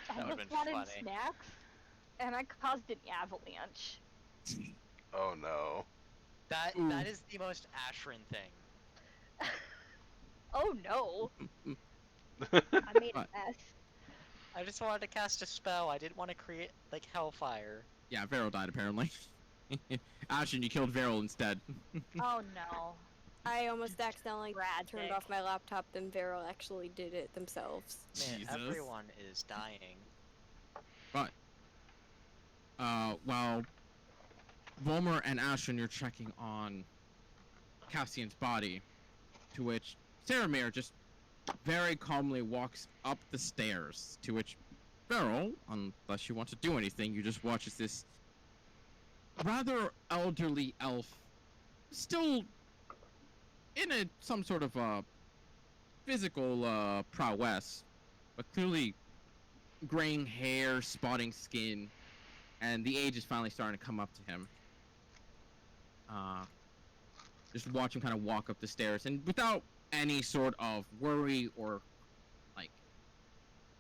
I That would've just been wanted funny. snacks, and I caused an avalanche. Oh no. That Ooh. that is the most Ashrin thing. Oh no! I made a What? mess. I just wanted to cast a spell. I didn't want to create like hellfire. Yeah, Veryl died apparently. Ashton, you killed Veryl instead. Oh no. I almost accidentally Tragic. turned off my laptop, then Veryl actually did it themselves. Man, Jesus. everyone is dying. While Volmer and Ashton, you're checking on Cassian's body, to which Saramir just very calmly walks up the stairs, to which Beryl, unless you want to do anything, you just watch as this rather elderly elf, still in some sort of physical prowess, but clearly graying hair, spotting skin, and the age is finally starting to come up to him. Just watch him kind of walk up the stairs, and without any sort of worry or like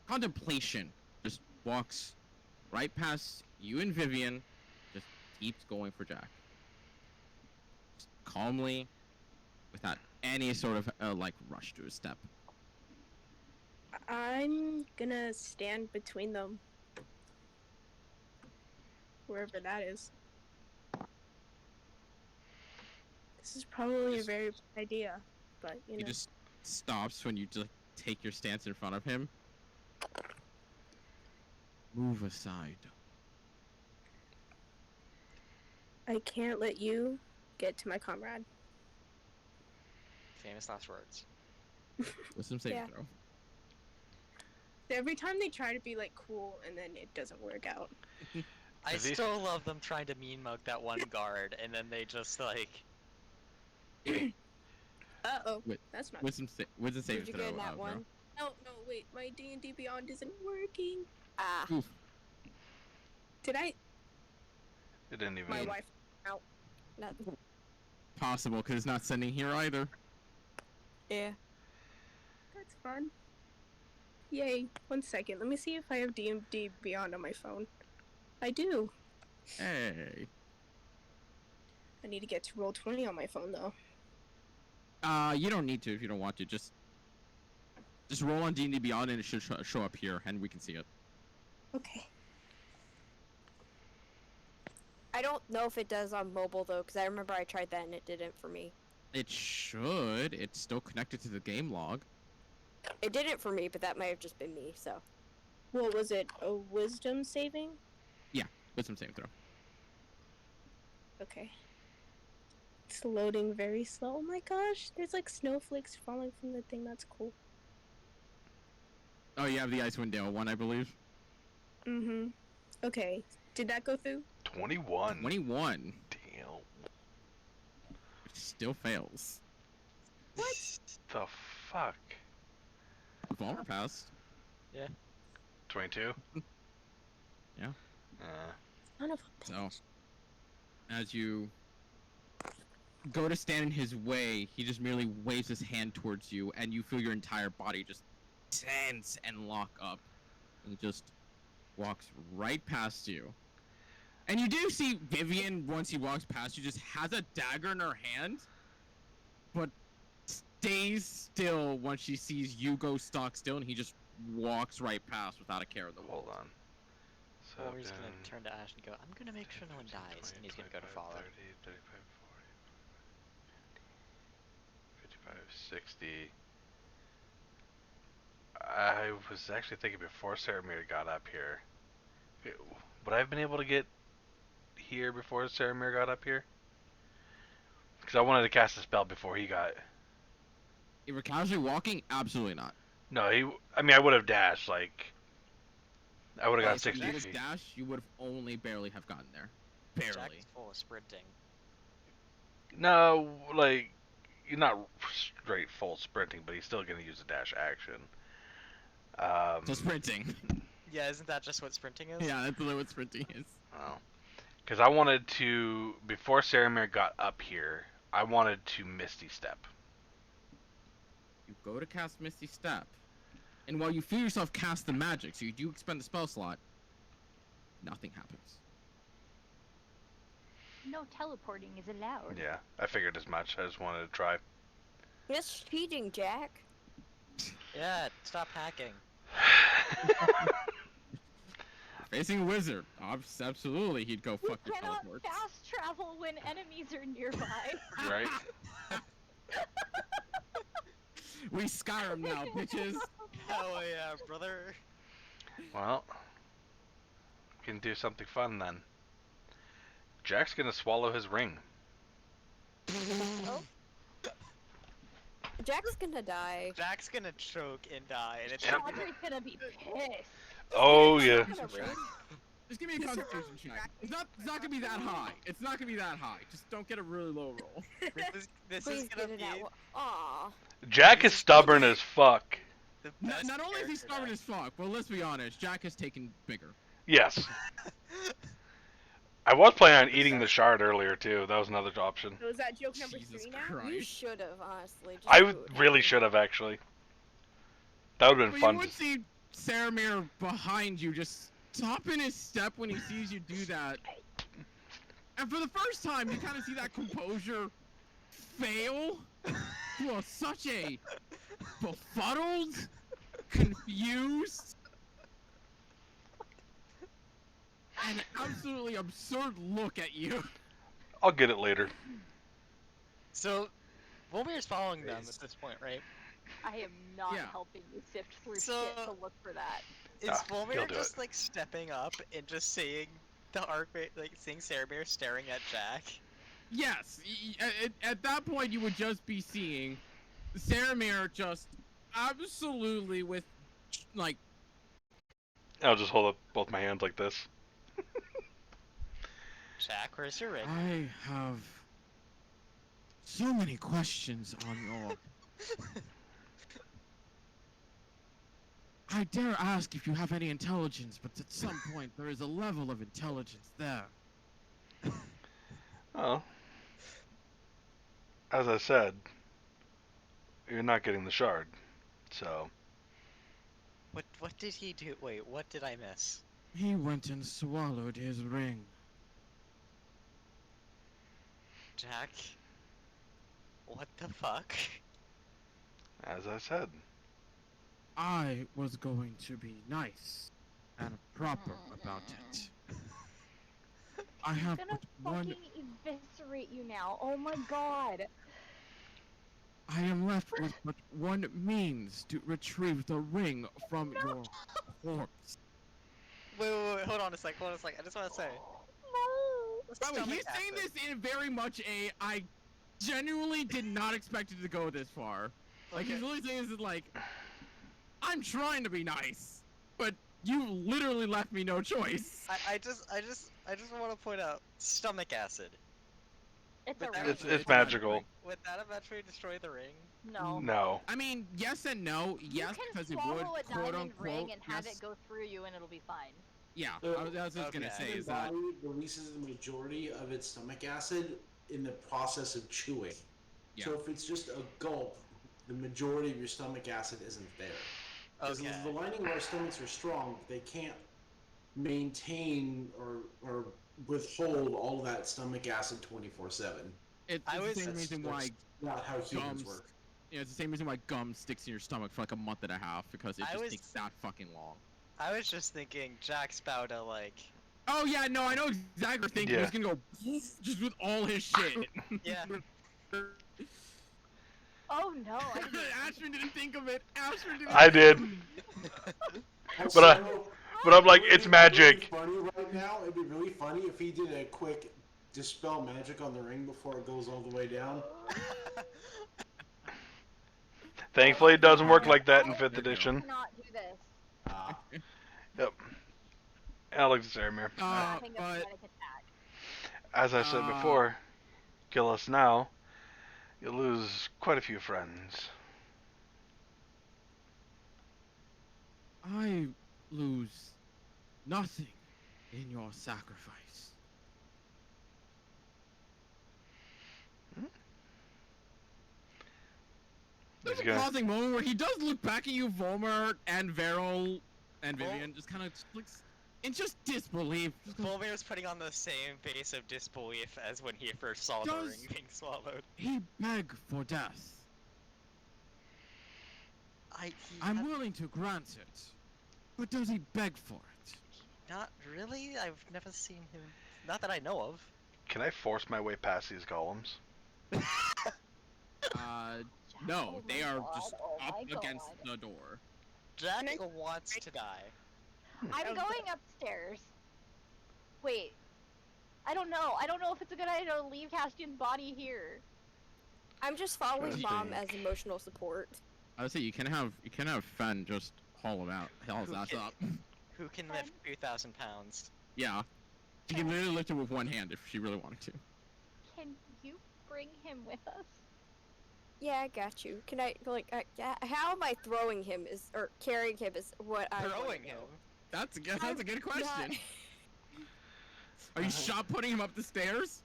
contemplation, just walks right past you and Vivian, just keeps going for Jack. Just calmly, without any sort of like rush to his step. I'm gonna stand between them. Wherever that is. This is probably a very bad idea, but you He know. just stops when you just take your stance in front of him. Move aside. I can't let you get to my comrade. Famous last words. Wisdom saving Yeah. throw. Every time they try to be like cool and then it doesn't work out. I Have you- still love them trying to mean mug that one guard, and then they just like. Uh-oh. Wait, That's not Wisdom saving Did you throw. get in that bro. one? No, wait, my D&D Beyond isn't working. Ah. Oof. Did I It didn't even. my wife out? Not. Possible, because it's not sending here either. Yeah. That's fun. Yay. 1 second. Let me see if I have D&D Beyond on my phone. I do. Hey. I need to get to Roll20 on my phone though. You don't need to if you don't want to. Just roll on D&D Beyond and it should show up here, and we can see it. Okay. I don't know if it does on mobile though, because I remember I tried that and it didn't for me. It should. It's still connected to the game log. It didn't for me, but that might have just been me. So. What was it? A wisdom saving? Wisdom saving throw. Okay. It's loading very slow. Oh my gosh, there's like snowflakes falling from the thing. That's cool. Oh, you have the Icewind Dale one, I believe. Mm-hmm. Okay. Did that go through? 21. 21. Damn. Which still fails. What? The fuck? We've all passed. 22? Yeah. Son of a So, as you go to stand in his way, he just merely waves his hand towards you, and you feel your entire body just tense and lock up. And he just walks right past you. And you do see Vivian, once he walks past you, just has a dagger in her hand, but stays still once she sees you go stock still, and he just walks right past without a care in the world. Hold on. Or he's gonna 7, turn to Ash and go, I'm gonna make sure no one 10, dies, 20, and he's gonna go to 25, follow. 30, 35, 40, 55, 60. I was actually thinking before Saramir got up here. Would I have been able to get here before Saramir got up here? Because I wanted to cast a spell before he got. If you're casually walking, absolutely not. No, I mean, I would have dashed, like. I would have got If 60 you just feet. dash, you would have only barely have gotten there. Barely. Jack's full of sprinting. No, like. You're not straight full sprinting, but he's still going to use a dash action. So sprinting. Yeah, isn't that just what sprinting is? Yeah, that's literally what sprinting is. Because I wanted to, before Saramir got up here, I wanted to Misty Step. You go to cast Misty Step, and while you feel yourself cast the magic, so you do expend the spell slot, nothing happens. No teleporting is allowed. Yeah, I figured as much. I just wanted to try. It's cheating, Jack. Yeah, stop hacking. Facing a wizard, absolutely, he'd go We fuck your cannot teleports. fast travel when enemies are nearby. Right? We Skyrim now, bitches. Hell yeah, brother. Well, we can do something fun then. Jack's gonna swallow his ring. Oh. Jack's gonna die. Jack's gonna choke and die, and it's Yep. Audrey's gonna be pissed. Oh yeah. Not gonna ruin- Just give me a constitution check. It's not gonna be that high. It's not gonna be that high. Just don't get a really low roll. This Please is gonna get be it out. Aw. Jack is stubborn as fuck. the Not, best not only is he character stubborn deck. as fuck, but let's be honest, Jack has taken bigger. Yes. I was planning on eating the shard earlier too. That was another option. So is that joke number Jesus 3 now? Christ. You should have, honestly. Just I do what really happened. should have actually. That would have But been fun. you would see Saramir behind you just stop in his step when he sees you do that. And for the first time, you kind of see that composure fail to such a befuddled, confused, and absolutely absurd look at you. I'll get it later. So, Volmir's following them at this point, right? I am not Yeah. helping you sift through So- shit to look for that. Is Ah, he'll Volmir do just it. like stepping up and just seeing the like seeing Saramir staring at Jack? Yes, at that point you would just be seeing Saramir just absolutely with, like, I'll just hold up both my hands like this. Jack, where's your ring? I have so many questions on your... I dare ask if you have any intelligence, but at some point there is a level of intelligence there. Oh. As I said, you're not getting the shard. So, What did he do? Wait, what did I miss? He went and swallowed his ring. Jack? What the fuck? as I said. I was going to be nice and proper about it. I I'm have gonna but one... fucking eviscerate you now. Oh my god. I am left with but one means to retrieve the ring from your corpse. Wait, hold on a sec, I just want to say. No. By the way, Stomach he's saying acid. this in very much a... I genuinely did not expect it to go this far. Like, Okay. he's really saying this is like... I'm trying to be nice, but you literally left me no choice. I just want to point out stomach acid. It's But a that ring. was- It's magical. Would that eventually destroy the ring? No. No. I mean, yes and no. Yes, you because can it would, swallow a quote diamond ring unquote, and have yes. it go through you and it'll be fine. Yeah, Uh, I was just gonna okay. say The is that... body releases the majority of its stomach acid in the process of chewing. Yeah. So if it's just a gulp, the majority of your stomach acid isn't there. Because Okay. the lining of our stomachs are strong, they can't maintain or withhold all of that stomach acid 24/7. It's I the was- same reason why... Not how humans Gums. work. You know, it's the same reason why gum sticks in your stomach for like a month and a half, because it I just was- takes that fucking long. I was just thinking Jack's about to like, Oh yeah, no, I know exactly what you're thinking. Yeah. He's gonna go just with all his shit. yeah. Oh no. I didn't- Ashman didn't think of it. Ashman didn't. I did. But I'm like, it's magic. Funny right now. It'd be really funny if he did a quick dispel magic on the ring before it goes all the way down. Thankfully, it doesn't work like that in I 5th edition. cannot do this. Yep. Alex Saramir. Having a But panic attack. As I said before, kill us now, you'll lose quite a few friends. I lose nothing in your sacrifice. There's He's a gonna- pausing moment where he does look back at you, Volmer and Veril and Vivian, just kind of looks in just disbelief. Just goes, Volmir's putting on the same face of disbelief as when he first saw the Does- ring being swallowed. he begged for death. I'm willing to grant it, but does he beg for it? Not really. I've never seen him. Not that I know of. Can I force my way past these golems? No, Oh they my are God, just oh up my against God. the door. Jack wants to die. I'm going upstairs. Wait. I don't know. I don't know if it's a good idea to leave Castian's body here. I'm just following Good Mom as think. emotional support. I would say you can have Fen just haul him out, haul his Who ass can- up. Who can lift 2,000 pounds? Yeah. She can literally lift him with one hand if she really wanted to. Can you bring him with us? Yeah, I got you. Can I, like, how am I throwing him or carrying him is what I wanna Throwing him. know. That's a good Not- question. Are you shot putting him up the stairs?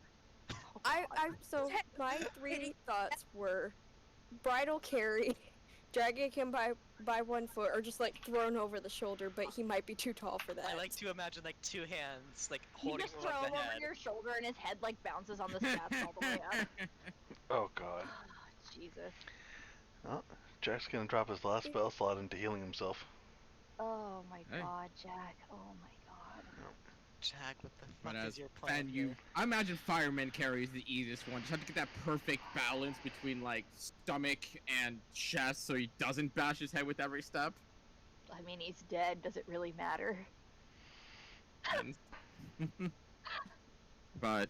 So my 3 thoughts were bridal carry, dragging him by 1 foot, or just like thrown over the shoulder, but he might be too tall for that. I like to imagine like 2 hands like You holding just him throw above him the over head. your shoulder and his head like bounces on the steps all the way up. Oh god. Jesus. Oh, Jack's gonna drop his last spell slot into healing himself. Oh my Hey. god, Jack. Oh my god. Jack, what the But fuck as is your plan you, here? I imagine fireman carries the easiest one. Just have to get that perfect balance between like stomach and chest, so he doesn't bash his head with every step. I mean, he's dead. Does it really matter? And but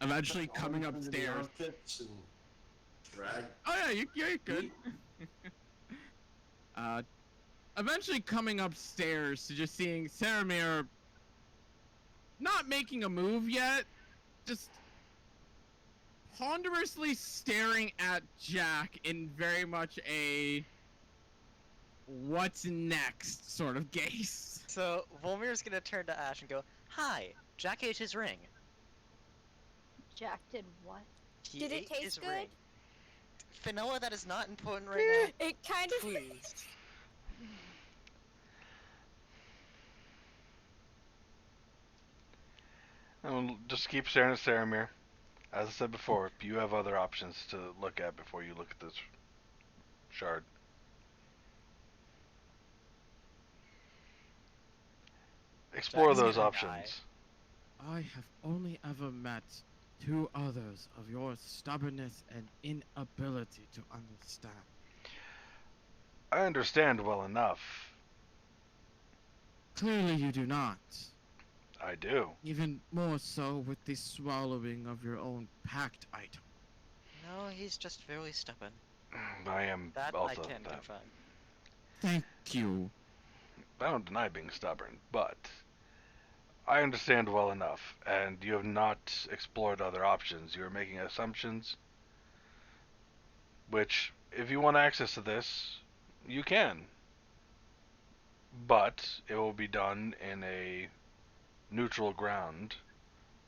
eventually coming Arms into the upstairs. armpits and drag. Oh yeah, you're good. Eventually coming upstairs to just seeing Saramir not making a move yet, just ponderously staring at Jack in very much a what's next sort of gaze. So Volmir's gonna turn to Ash and go, "Hi, Jack ate his ring. Jack did what? He Did it ate taste his good? ring." Finoa, that is not important right now. It kind of. Please. And just keep staring at Saramir. As I said before, you have other options to look at before you look at this shard. Explore Jack's those gonna options. I have only ever met 2 others of your stubbornness and inability to understand. I understand well enough. Clearly you do not. I do. Even more so with the swallowing of your own pact item. No, he's just very stubborn. I am That I also can that. confirm. Thank you. I don't deny being stubborn, but I understand well enough, and you have not explored other options. You are making assumptions, which, if you want access to this, you can. But it will be done in a neutral ground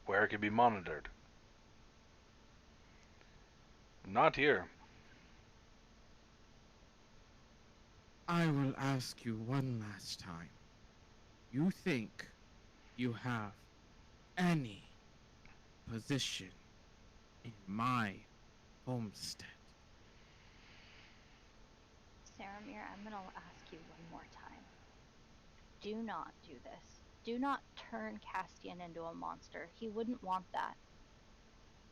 where it can be monitored. Not here. I will ask you one last time. You think you have any position in my homestead? Saramir, I'm gonna ask you one more time. Do not do this. Do not turn Castian into a monster. He wouldn't want that.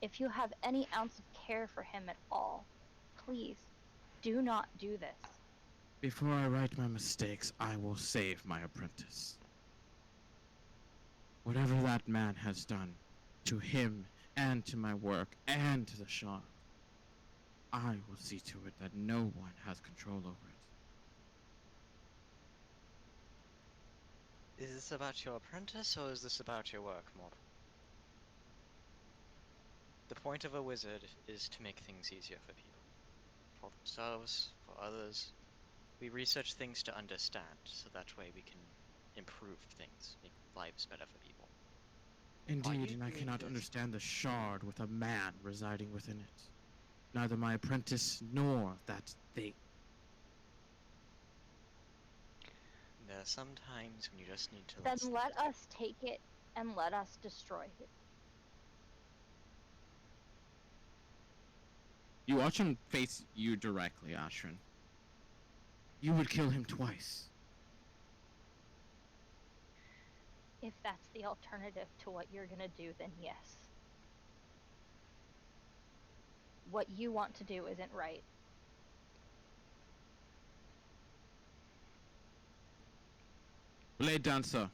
If you have any ounce of care for him at all, please, do not do this. Before I write my mistakes, I will save my apprentice. Whatever that man has done to him and to my work and to the shard, I will see to it that no one has control over it. Is this about your apprentice or is this about your work, Mod? The point of a wizard is to make things easier for people. For themselves, for others. We research things to understand, so that way we can improve things, make lives better for people. Indeed, you and I doing cannot this? understand the shard with a man residing within it. Neither my apprentice nor that thing. There are some times when you just need to Then listen. let us take it and let us destroy it. You watch him face you directly, Ashrin. You would kill him twice. If that's the alternative to what you're gonna do, then yes. What you want to do isn't right. Blade Dancer,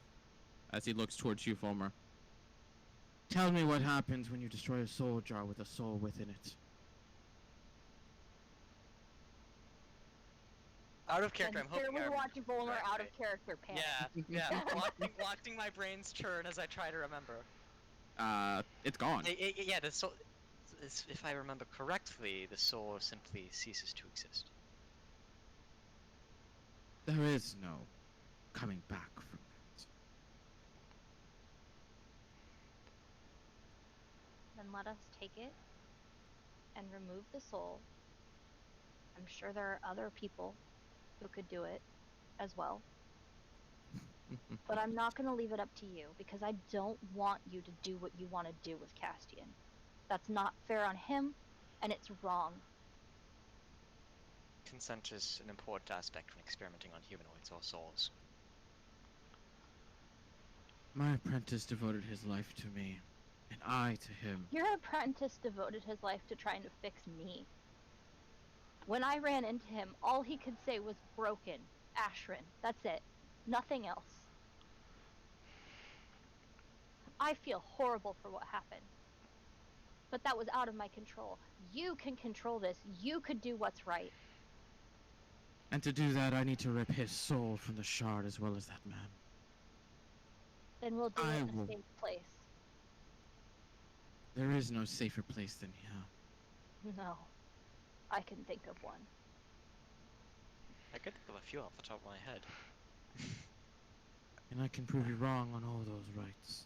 as he looks towards you, Fulmer. Tell me what happens when you destroy a soul jar with a soul within it. Out of character, I'm hoping Barely I remember watching Volmer out of correctly. character panic. Yeah. Watching my brains churn as I try to remember. It's gone. Yeah, the soul. If I remember correctly, the soul simply ceases to exist. There is no coming back from that. Then let us take it and remove the soul. I'm sure there are other people who could do it as well. But I'm not going to leave it up to you because I don't want you to do what you want to do with Castian. That's not fair on him, and it's wrong. Consent is an important aspect when experimenting on humanoids or souls. My apprentice devoted his life to me, and I to him. Your apprentice devoted his life to trying to fix me. When I ran into him, all he could say was broken, Ashrin. That's it. Nothing else. I feel horrible for what happened. But that was out of my control. You can control this. You could do what's right. And to do that, I need to rip his soul from the shard as well as that man. Then we'll do I it in will- a safe place. There is no safer place than here. No. I can think of one. I could think of a few off the top of my head. And I can prove you wrong on all those rights.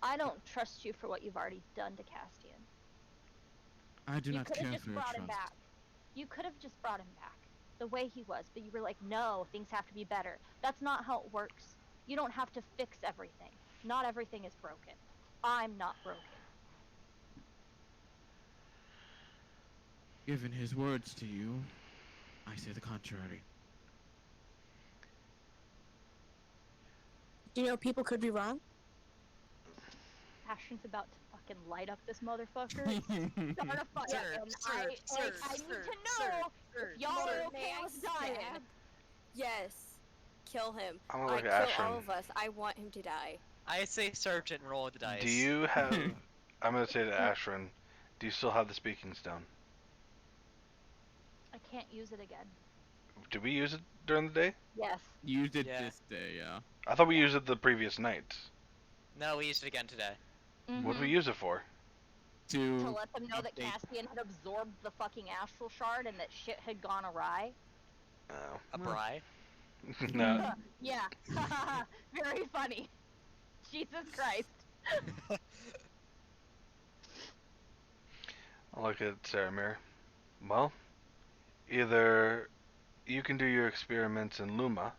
I don't trust you for what you've already done to Castian. I do You not could care have just for your brought him trust. back. You could have just brought him back the way he was, but you were like, no, things have to be better. That's not how it works. You don't have to fix everything. Not everything is broken. I'm not broken. Given his words to you, I say the contrary. You know, people could be wrong. Ashton's about to fucking light up this motherfucker. Start a fire, and I need to know if y'all are okay with dying. Yes. Kill him. I'm gonna look kill at all Ashrin. of us. I want him to die. I say Sergeant and roll the dice. Do you have... I'm gonna say to Ashrin, do you still have the speaking stone? I can't use it again. Did we use it during the day? Yes. Used it Yeah. this day, yeah. I thought we used it the previous night. No, we used it again today. What did we use it for? To To let them know that update- Castian had absorbed the fucking astral shard and that shit had gone awry. Oh. A bri. No. Yeah. Very funny. Jesus Christ. I'll look at Xal'Mel. Well, either you can do your experiments in Luma,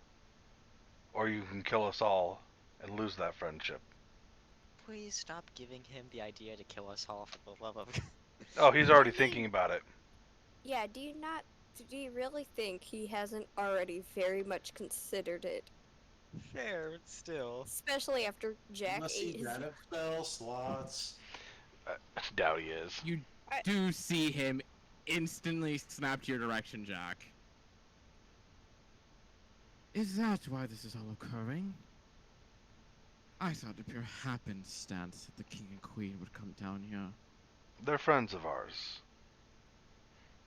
or you can kill us all and lose that friendship. Please stop giving him the idea to kill us all for the love of... Oh, he's already thinking about it. Yeah, do you really think he hasn't already very much considered it? Fair, but still. Especially after Jack Unless ate he his... got spell slots. Doubt he is. You do see him instantly snap to your direction, Jack. Is that why this is all occurring? I thought it pure happenstance that the king and queen would come down here. They're friends of ours.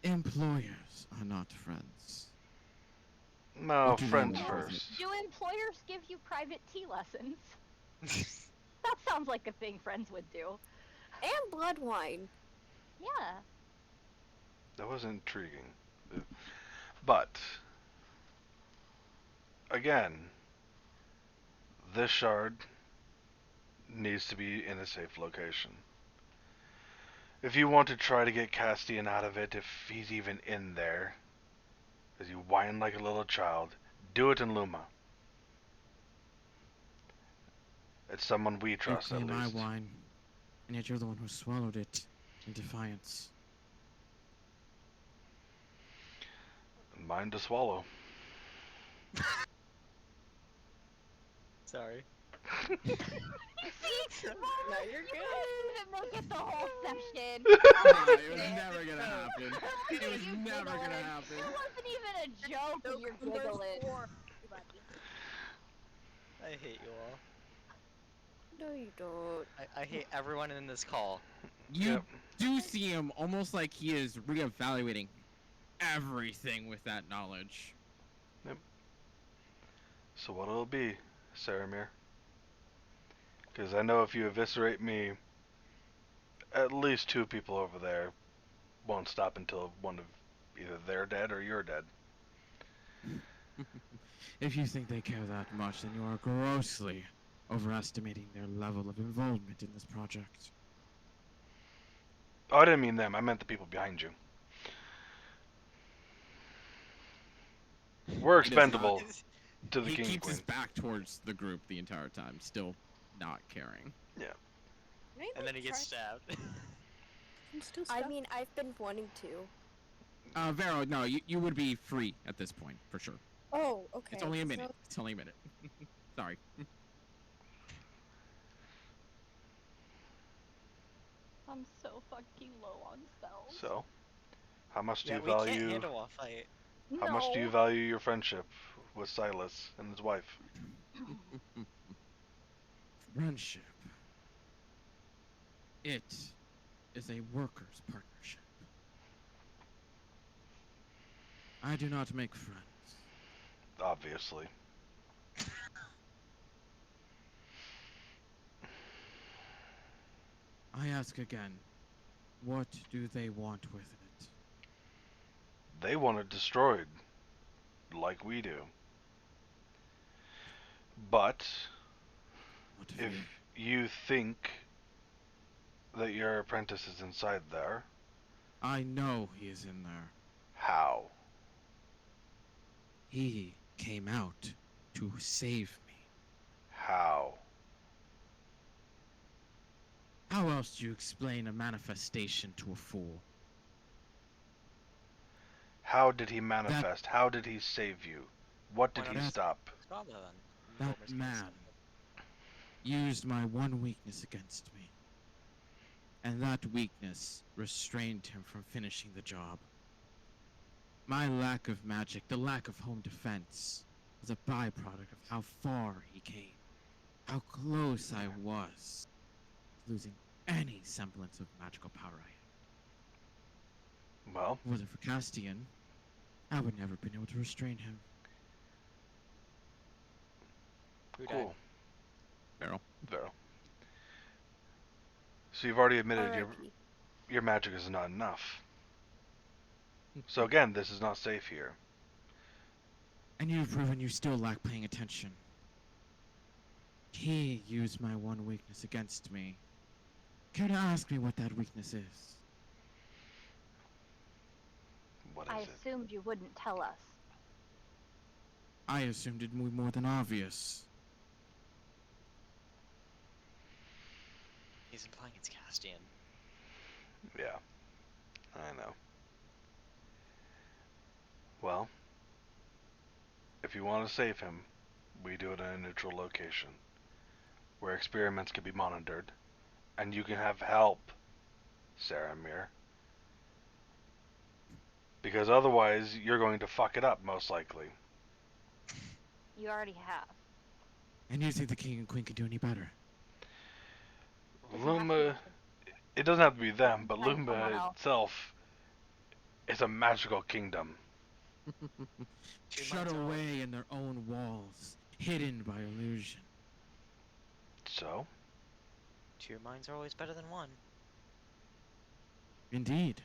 Employers are not friends. No, What do you friends mean? first. Do employers give you private tea lessons? That sounds like a thing friends would do. And blood wine. Yeah. That was intriguing. But, again, this shard needs to be in a safe location. If you want to try to get Castian out of it, if he's even in there, as you whine like a little child, do it in Luma. It's someone we You trust, at claim my least. wine, and yet you're the one who swallowed it in defiance. Mine to swallow. Sorry. See? No, you're You good. couldn't even make it the whole session. No, it was never gonna happen. It was You never giggling. gonna happen. It wasn't even a joke and you're giggling. I hate you all. No, you don't. I hate everyone in this call. You Yep. do see him almost like he is reevaluating everything with that knowledge. So what'll it be, Saramir? Because I know if you eviscerate me, at least two people over there won't stop until one of either they're dead or you're dead. If you think they care that much, then you are grossly overestimating their level of involvement in this project. Oh, I didn't mean them. I meant the people behind you. We're He does not- expendable to the He king and keeps his queen. back towards the group the entire time, still not caring. Can I, And then he like, gets try- stabbed. I'm still I stuck. mean, I've been wanting to. Vero, no, you would be free at this point, for sure. Oh, okay. It's only a so- minute. It's only a minute. Sorry. I'm so fucking low on spells. So, how much do Yeah, you we can't value? handle a fight. How much do you value your friendship with Silas and his wife? Friendship. It is a workers' partnership. I do not make friends. Obviously. I ask again, what do they want with it? They want it destroyed, like we do. But What of if you? you think that your apprentice is inside there, I know he is in there. how? He came out to save me. How? How else do you explain a manifestation to a fool? How did he manifest? How did he save you? What did Why he not stop? his father then? That Vormir man can't used my one weakness against me. And that weakness restrained him from finishing the job. My lack of magic, the lack of home defense, was a byproduct of how far he came. How close I was to losing any semblance of magical power I had. Well, If it wasn't for Castian, I would never have been able to restrain him. Who died? cool. Beryl. Vero. So you've already admitted R.I.P. your magic is not enough. So again, this is not safe here. And you've proven you still lack paying attention. He used my one weakness against me. Care to ask me what that weakness is? What I is it? assumed you wouldn't tell us. I assumed it would be more than obvious. He's implying it's Castian. Yeah, I know. Well, if you want to save him, we do it in a neutral location, where experiments can be monitored, and you can have help, Saramir. Because otherwise, you're going to fuck it up, most likely. You already have. And you think the king and queen can do any better? Doesn't have to be Luma, them. it doesn't have to be them, but Find someone Luma else. itself is a magical kingdom. Shut minds are away in their own walls, hidden by illusion. So, Two minds are always better than one. Indeed,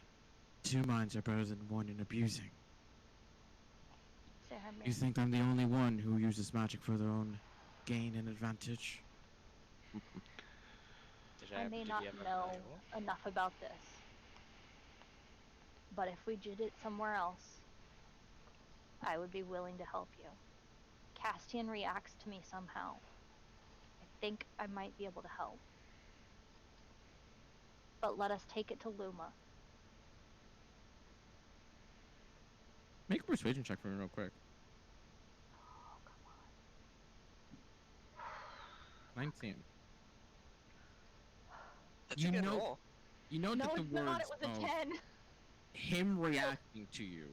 two minds are better than one in abusing. Saramir. You think I'm the only one who uses magic for their own gain and advantage? I may Did not you ever know know? enough about this, but if we did it somewhere else, I would be willing to help you. Castian reacts to me somehow. I think I might be able to help. But let us take it to Luma. Make a persuasion check for me real quick. Oh, come on. 19. That's You a good know- roll. You know No, that the it's words not. It was a of 10. him reacting to you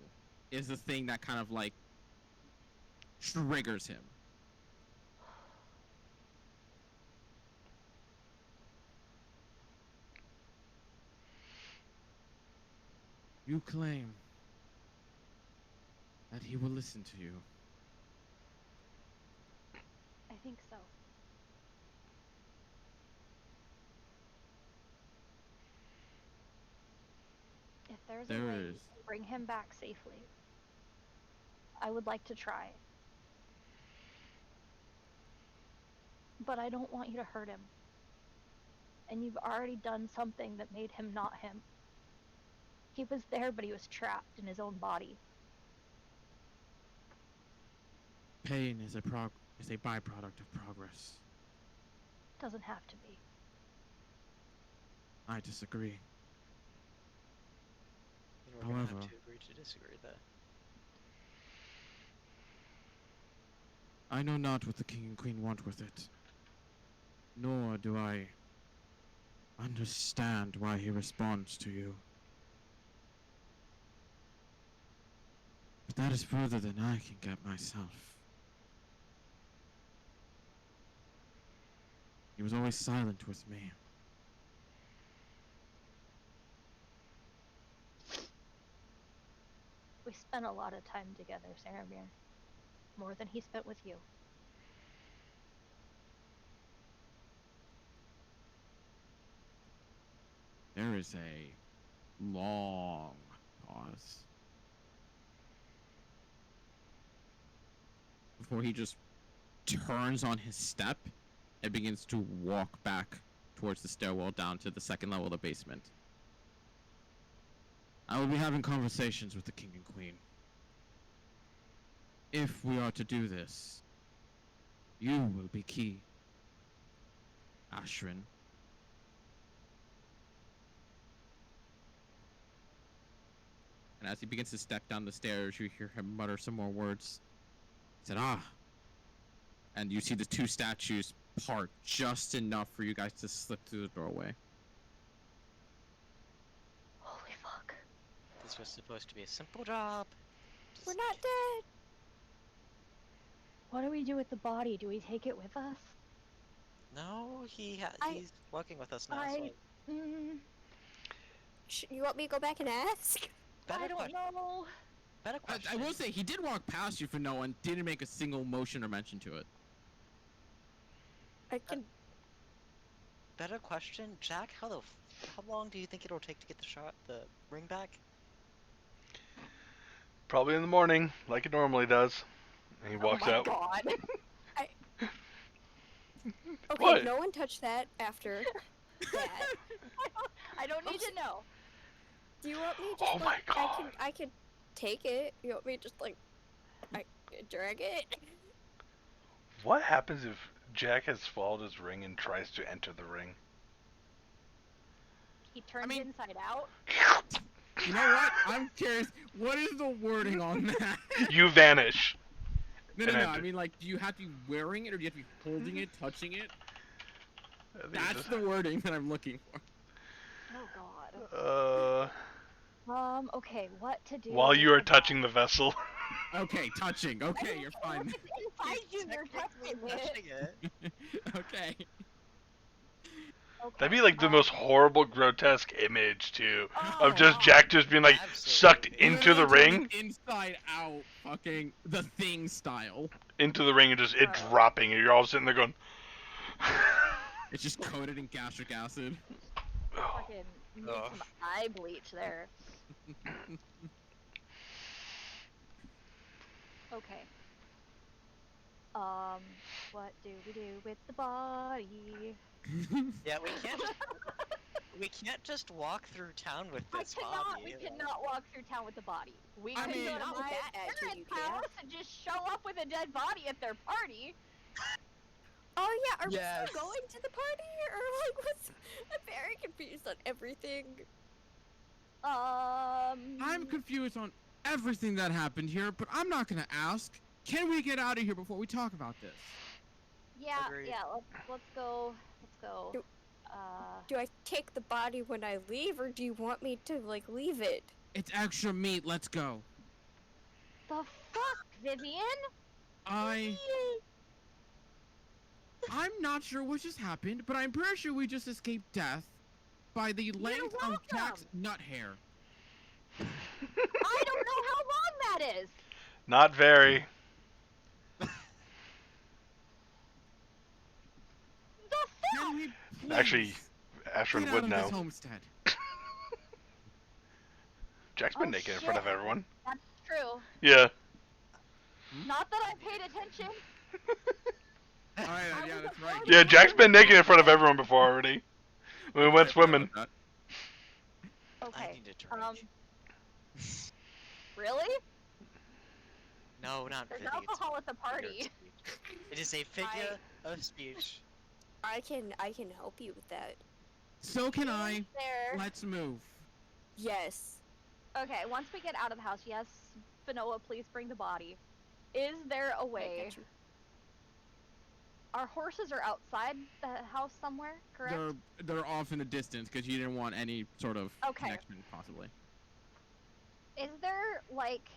is the thing that kind of like triggers him. You claim that he will listen to you. think so. If there's a There way is. to bring him back safely, I would like to try. But I don't want you to hurt him. And you've already done something that made him not him. He was there, but he was trapped in his own body. Pain is a byproduct of progress. Doesn't have to be. I disagree. Then we're gonna have However- to agree to disagree there. I know not what the king and queen want with it. Nor do I understand why he responds to you. But that is further than I can get myself. He was always silent with me. We spent a lot of time together, Saramir. More than he spent with you. There is a long pause before he just turns on his step and begins to walk back towards the stairwell down to the second level of the basement. I will be having conversations with the king and queen. If we are to do this, you will be key, Ashrin. And as he begins to step down the stairs, you hear him mutter some more words. He said, "Ah." And you see the two statues part just enough for you guys to slip through the doorway. Holy fuck. This was supposed to be a simple job. We're Just not dead. What do we do with the body? Do we take it with us? No, I- he's working with us now. I- So You want me to go back and ask? better I don't question. know. Better I question. will say, he did walk past you for no one, didn't make a single motion or mention to it. I can. Better question, Jack. How long do you think it'll take to get the ring back? Probably in the morning, like it normally does. And he walks out. God. Okay, What? no one touched that after that. I don't need to know. Do you want me just Oh my like God. I can take it? You want me to just like I drag it? What happens if Jack has swallowed his ring and tries to enter the ring? He turned mean- inside out. You know what? I'm curious. What is the wording on that? You vanish. No. And I enter. mean, like, do you have to be wearing it, or do you have to be holding it, touching it? I think That's it's the wording that I'm looking for. Oh god. just- Okay, what to do? while with you are the touching the vessel. Okay, touching. Okay, you're fine. Look, it's inside you. You're Technically touching it. it. Okay. Okay. That'd be like the most horrible, grotesque image too, Oh, of just God. Jack just being like sucked Absolutely. into the Literally ring, turning inside out, fucking the Thing style. into the ring, and just it Gross. dropping, and you're all sitting there going. It's just coated in gastric acid. Fucking need Ugh. some eye bleach there. Okay. What do we do with the body? Yeah, we can't just walk through town with this body. We cannot walk through town with the body. We I can mean- go to Not with my that attitude, parents' you can't. house and just show up with a dead body at their party. Oh yeah, are Yes. we still going to the party or like what's? I'm very confused on everything. I'm confused on everything that happened here, but I'm not gonna ask. Can we get out of here before we talk about this? Yeah, Agreed. yeah. Let's go. Let's go. Do- Uh, Do I take the body when I leave, or do you want me to like leave it? It's extra meat. Let's go. the fuck, Vivian? I'm not sure what just happened, but I'm pretty sure we just escaped death by the length of Jack's welcome. nut hair. I don't know how long that is. Not very. Can we please Actually, Ashwin get out would of know. this homestead? Jack's been naked in front of shit. everyone. That's true. Yeah. Not that I paid attention. All right, I yeah, was that's right. avoiding Yeah, it. Jack's been naked in front of everyone before already. When we went I forgot swimming. about I Okay. need a drink. Really? No, not There's really. It's alcohol at the a figure of party. speech. It is a figure of speech. I can help you with that. that. So can I. There. Let's move. Yes. Okay, once we get out of the house, yes, Finoa, please bring the body. Is there a I way? got you. Our horses are outside the house somewhere, correct? They're off in the distance because you didn't want any sort of Okay. connection, possibly. Is there, like...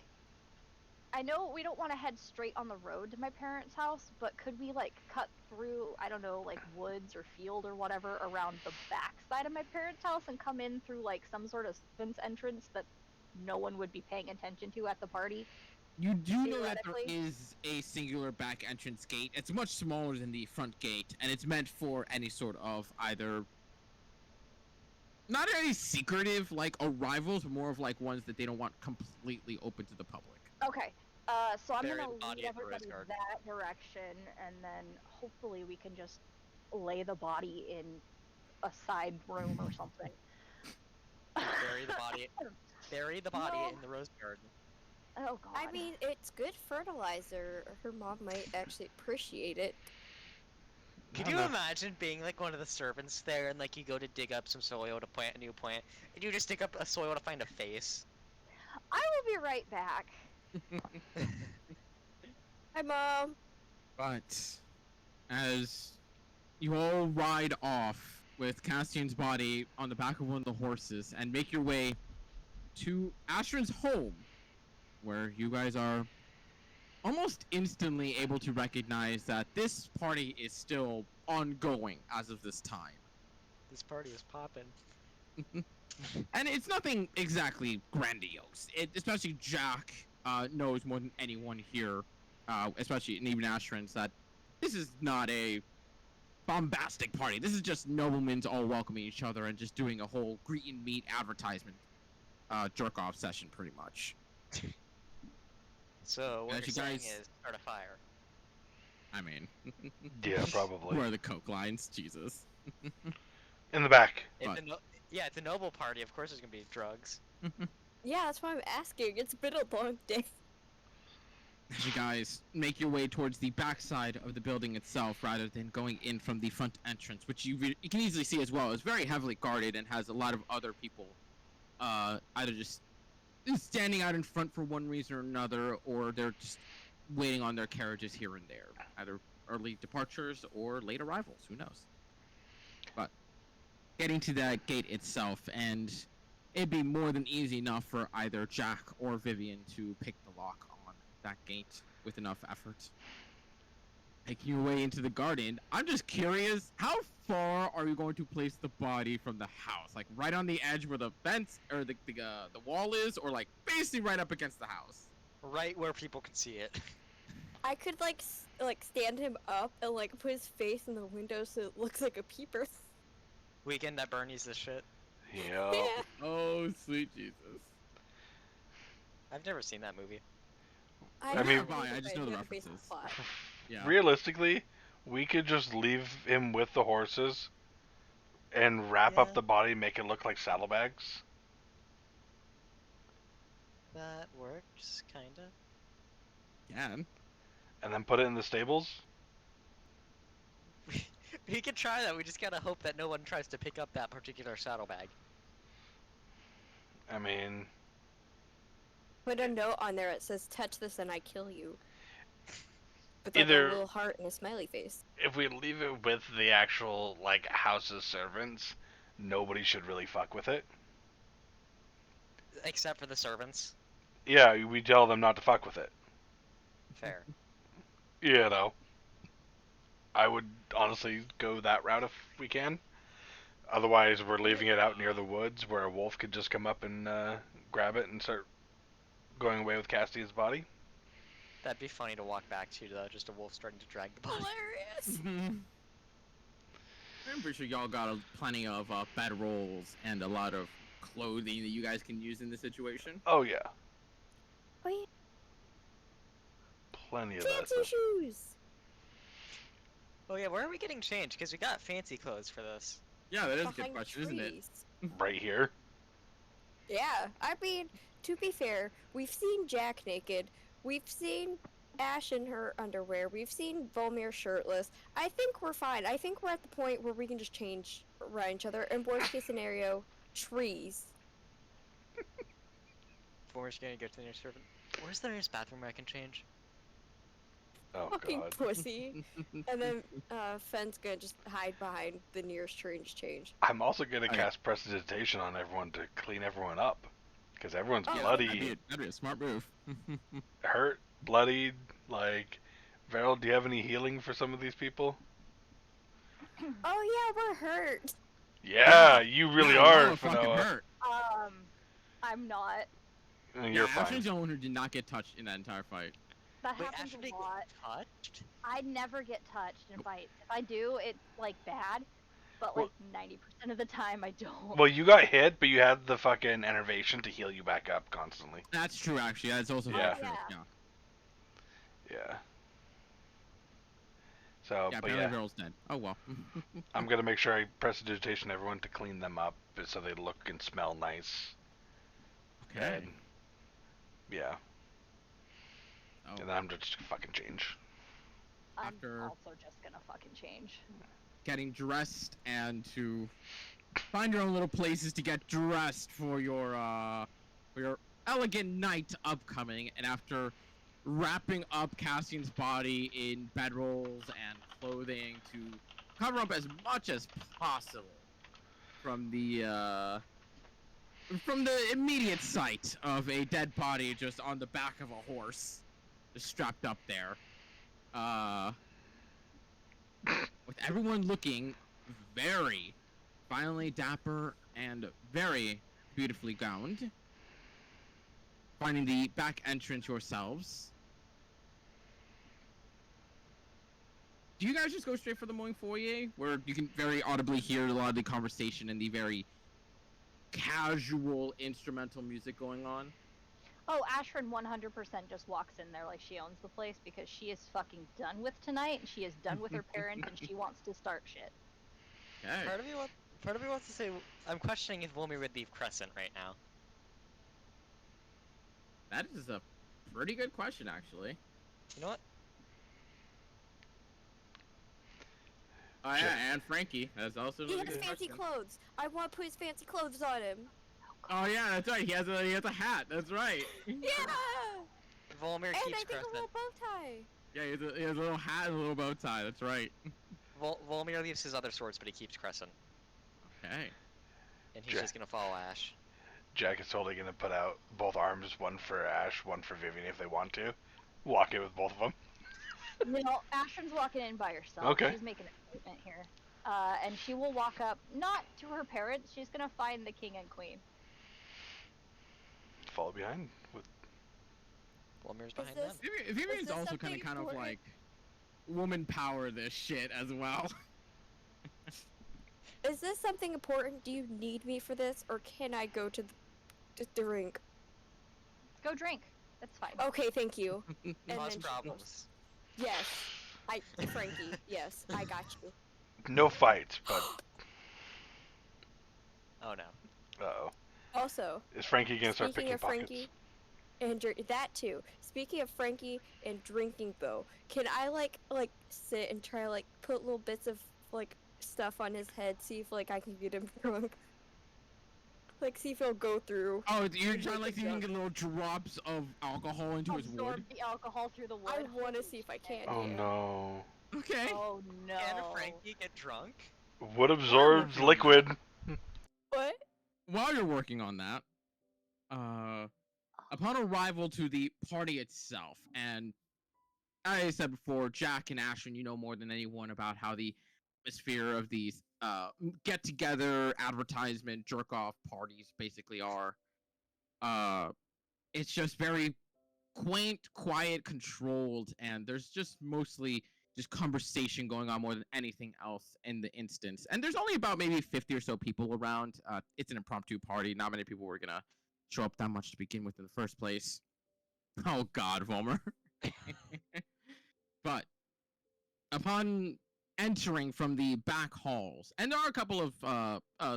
I know we don't want to head straight on the road to my parents' house, but could we, like, cut through, I don't know, like, woods or field or whatever around the back side of my parents' house and come in through, like, some sort of fence entrance that no one would be paying attention to at the party? You do know that there Theoretically. is a singular back entrance gate. It's much smaller than the front gate, and it's meant for any sort of either not any secretive like arrivals, but more of like ones that they don't want completely open to the public. Okay, so I'm Bury gonna the body lead in the rose everybody garden. that direction, and then hopefully we can just lay the body in a side room or something. Bury the body. Bury the body No. in the rose garden. Oh god. I mean, it's good fertilizer. Her mom might actually appreciate it. Could I you don't know. imagine being like one of the servants there and like you go to dig up some soil to plant a new plant and you just dig up a soil to find a face? I will be right back. Hi, Mom. But as you all ride off with Castian's body on the back of one of the horses and make your way to Astron's home, where you guys are almost instantly able to recognize that this party is still ongoing as of this time. This party is popping. And it's nothing exactly grandiose. Especially Jack knows more than anyone here, especially and even Astron's, that this is not a bombastic party. This is just noblemen all welcoming each other and just doing a whole greet and meet advertisement jerk-off session, pretty much. So what As you're you saying guys- is start a fire. I mean, Yeah, probably. where are the coke lines? Jesus. In the back. It's But- a yeah, it's a noble party. Of course, there's gonna be drugs. Yeah, that's why I'm asking. It's been a long day. As you guys make your way towards the backside of the building itself, rather than going in from the front entrance, which you can easily see as well is very heavily guarded and has a lot of other people, either just standing out in front for one reason or another, or they're just waiting on their carriages here and there, either early departures or late arrivals. Who knows? But getting to that gate itself, and it'd be more than easy enough for either Jack or Vivian to pick the lock on that gate with enough effort. Making your way into the garden, I'm just curious, how far are you going to place the body from the house? Like right on the edge where the fence or the wall is, or like basically right up against the house? Right where people can see it. I could like stand him up and like put his face in the window so it looks like a peeper. Weekend at Bernie's this shit. Yeah. Yeah. Oh, sweet Jesus. I've never seen that movie. I mean- I just know the references. Yeah. Realistically, we could just leave him with the horses and wrap Yeah. up the body, make it look like saddlebags. That works, kinda. Can. And then put it in the stables. We could try that. We just gotta hope that no one tries to pick up that particular saddlebag. I mean, Put a note on there that says, "Touch this and I kill you." With like Either- a little heart and a smiley face. if we leave it with the actual, like, house's servants, nobody should really fuck with it. Except for the servants. Yeah, we tell them not to fuck with it. Fair. You know. I would honestly go that route if we can. Otherwise, we're leaving it out near the woods where a wolf could just come up and grab it and start going away with Castia's body. That'd be funny to walk back to, though. Just a wolf starting to drag the body. Hilarious. I'm pretty sure y'all got plenty of bedrolls and a lot of clothing that you guys can use in this situation. Oh yeah, Oh yeah. plenty of that Fancy stuff. shoes. Oh yeah, where are we getting changed? Because we got fancy clothes for this. Yeah, that is a good Behind question, isn't it? trees. Right here. Yeah, I mean, to be fair, we've seen Jack naked. We've seen Ash in her underwear. We've seen Volmir shirtless. I think we're fine. I think we're at the point where we can just change around each other. And worst case scenario, trees. Before we're gonna go to the nearest servant. Where's the nearest bathroom where I can change? Oh Fucking god. pussy. And then Fenn's gonna just hide behind the nearest tree and just change. I'm also gonna Okay. cast prestidigitation on everyone to clean everyone up, because everyone's Oh, bloody, That'd be a smart move. hurt, bloodied. Like, Veryl, do you have any healing for some of these people? Oh yeah, we're hurt. Yeah, you really Yeah, are, y'all fucking Fanoa. hurt. I'm not. You're yeah, fine. Ashley's the one who did not get touched in that entire fight. That Wait, happens Ashley a lot. get touched? I never get touched in fights. If I do, it's like bad, but Well- like 90% of the time I don't. Well, you got hit, but you had the fucking enervation to heal you back up constantly. That's true, actually. That's also Yeah. very true. Yeah. Yeah. Yeah. So, Yeah, but apparently yeah, Beryl's dead. Oh well. I'm gonna make sure I prestidigitation everyone to clean them up so they look and smell nice. Okay. And yeah, Oh. and then I'm just fucking change. I'm After- also just gonna fucking change. Getting dressed and to find your own little places to get dressed for your elegant night upcoming, and after wrapping up Cassian's body in bedrolls and clothing to cover up as much as possible from the immediate sight of a dead body just on the back of a horse, just strapped up there. With everyone looking very finely dapper and very beautifully gowned. Finding the back entrance yourselves. Do you guys just go straight for the mowing foyer, where you can very audibly hear a lot of the conversation and the very casual instrumental music going on? Oh, Ashrin 100% just walks in there like she owns the place because she is fucking done with tonight and she is done with her parents and she wants to start shit. Okay. Part of me wants to say I'm questioning if Wilmy would leave Crescent right now. That is a pretty good question, actually. You know what? Oh yeah, and Frankie. That's also He another has good fancy question. clothes. I want to put his fancy clothes on him. Oh yeah, that's right. He has a hat. That's right. Yeah. Volmir And keeps I think a Crescent. little bow tie. Yeah, he has a little hat and a little bow tie. That's right. Volmir leaves his other swords, but he keeps Crescent. Okay. And he's Ja- just gonna follow Ash. Jack is totally gonna put out both arms, one for Ash, one for Vivian if they want to. Walk in with both of them. No, Ashrin's walking in by herself. Okay. She's making a statement here. And she will walk up, not to her parents, she's gonna find the king and queen. Follow behind with. Volmir's behind this- them. Vivian's this also something kind of important? like woman power this shit as well. Is this something important? Do you need me for this, or can I go to the rink? Go drink. That's fine. Okay, thank you. And Cause then she problems. Yes, Frankie. Yes, I got you. No fights, but. Oh no. Uh-oh. Also, Is Frankie gonna start speaking picking of pockets? Frankie, and that too. Speaking of Frankie and drinking, though, can I like sit and try like put little bits of like stuff on his head, see if like I can get him drunk? Like, see if he'll go through. Oh, you're And trying to make like see him if you can drunk. get little drops of alcohol into his Absorb wood. the alcohol through the wood. I want to see if I can. Oh yeah. no. Okay. Oh no. Can Frankie get drunk? Wood absorbs working on liquid. What? While you're working on that, upon arrival to the party itself, and as I said before, Jack and Ashton, you know more than anyone about how the atmosphere of these get-together, advertisement, jerk-off parties basically are. It's just very quaint, quiet, controlled, and there's just mostly just conversation going on more than anything else in the instance. And there's only about maybe 50 or so people around. It's an impromptu party. Not many people were gonna show up that much to begin with in the first place. Oh God, Vollmer. But upon entering from the back halls, and there are a couple of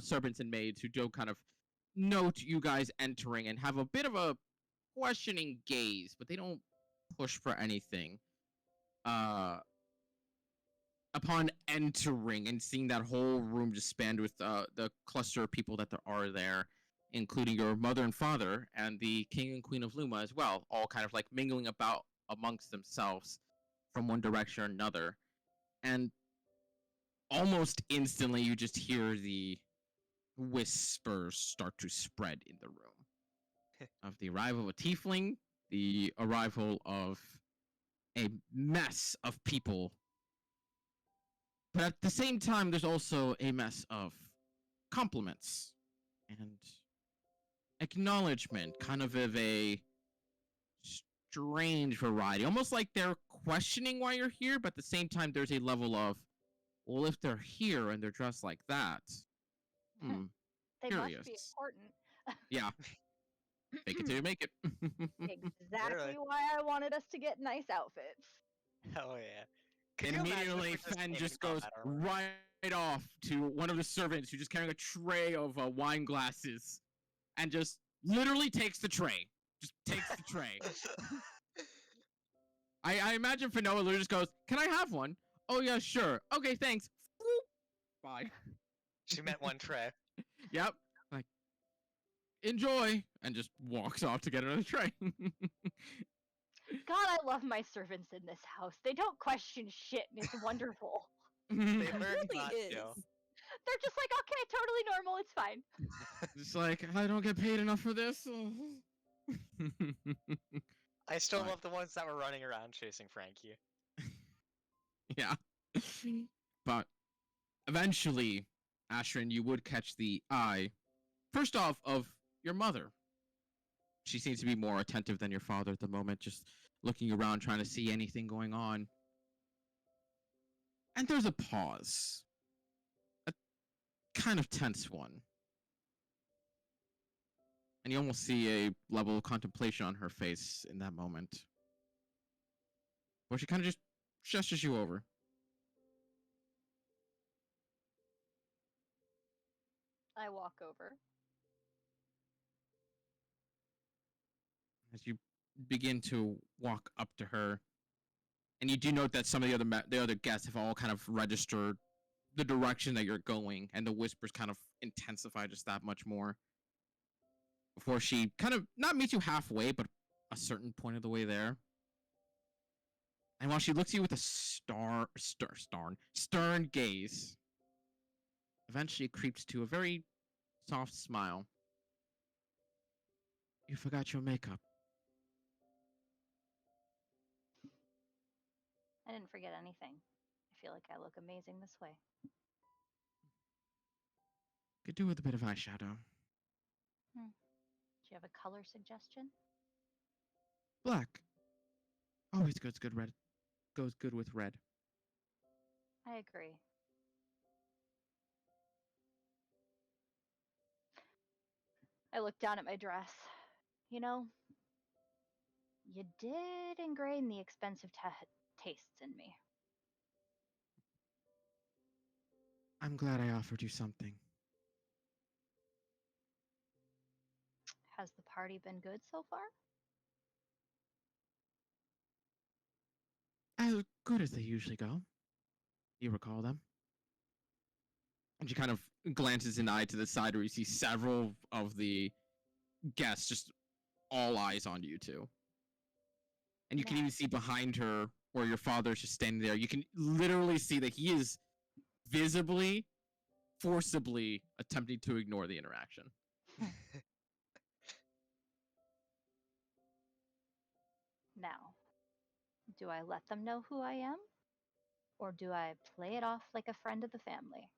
servants and maids who do kind of note you guys entering and have a bit of a questioning gaze, but they don't push for anything. Upon entering and seeing that whole room just spanned with the cluster of people that there are there, including your mother and father and the king and queen of Luma as well, all kind of like mingling about amongst themselves from one direction or another. And almost instantly, you just hear the whispers start to spread in the room of the arrival of a tiefling, the arrival of a mess of people. But at the same time, there's also a mess of compliments and acknowledgement, kind of a strange variety. Almost like they're questioning why you're here, but at the same time, there's a level of, well, if they're here and they're dressed like that, They curious. must be important. Yeah. Fake it till you make it. Exactly why I wanted us to get nice outfits. Hell yeah. Could And you imagine if immediately, we're just Fen aiming just goes combat armor? right off to one of the servants who's just carrying a tray of wine glasses and just literally takes the tray. Just takes the tray. I imagine Fanoa literally just goes, "Can I have one?" "Oh, yeah, sure. Okay, thanks." Bye. She meant one tray. Yep. Like, enjoy. And just walks off to get another tray. God, I love my servants in this house. They don't question shit, and it's wonderful. They It learned really not is. to. They're just like, okay, totally normal, it's fine. Just like, I don't get paid enough for this. I still Fine. love the ones that were running around chasing Frankie. Yeah. But eventually, Ashrin, you would catch the eye, first off, of your mother. She seems to be more attentive than your father at the moment, just looking around, trying to see anything going on. And there's a pause. A kind of tense one. And you almost see a level of contemplation on her face in that moment. Where she kind of just gestures you over. I walk over. As you begin to walk up to her, and you do note that some of the other guests have all kind of registered the direction that you're going, and the whispers kind of intensify just that much more. Before she kind of not meets you halfway, but a certain point of the way there. And while she looks at you with a stern gaze, eventually it creeps to a very soft smile. You forgot your makeup. I didn't forget anything. I feel like I look amazing this way. Could do with a bit of eyeshadow. Do you have a color suggestion? Black. Always goes good red. Goes good with red. I agree. I look down at my dress. You know, you did ingrain the expensive tastes in me. I'm glad I offered you something. Has the party been good so far? As good as they usually go. You recall them? And she kind of glances an eye to the side where you see several of the guests just all eyes on you two. And you can even see behind her where your father's just standing there. You can literally see that he is visibly, forcibly attempting to ignore the interaction. Now, do I let them know who I am? Or do I play it off like a friend of the family?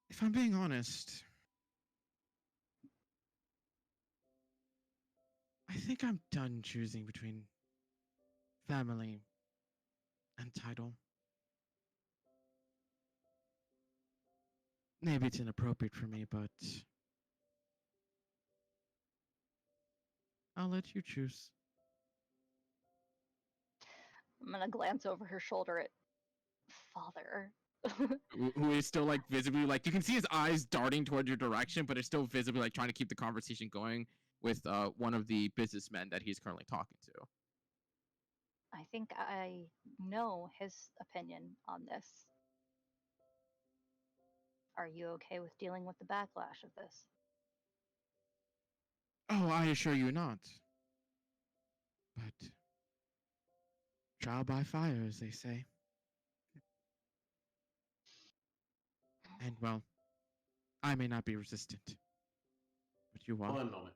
If I'm being honest, I think I'm done choosing between family and title. Maybe it's inappropriate for me, but I'll let you choose. I'm gonna glance over her shoulder at father. Who is still like visibly like you can see his eyes darting toward your direction, but is still visibly like trying to keep the conversation going with one of the businessmen that he's currently talking to. I think I know his opinion on this. Are you okay with dealing with the backlash of this? Oh, I assure you not. But trial by fire, as they say. And well, I may not be resistant, but you are. One moment.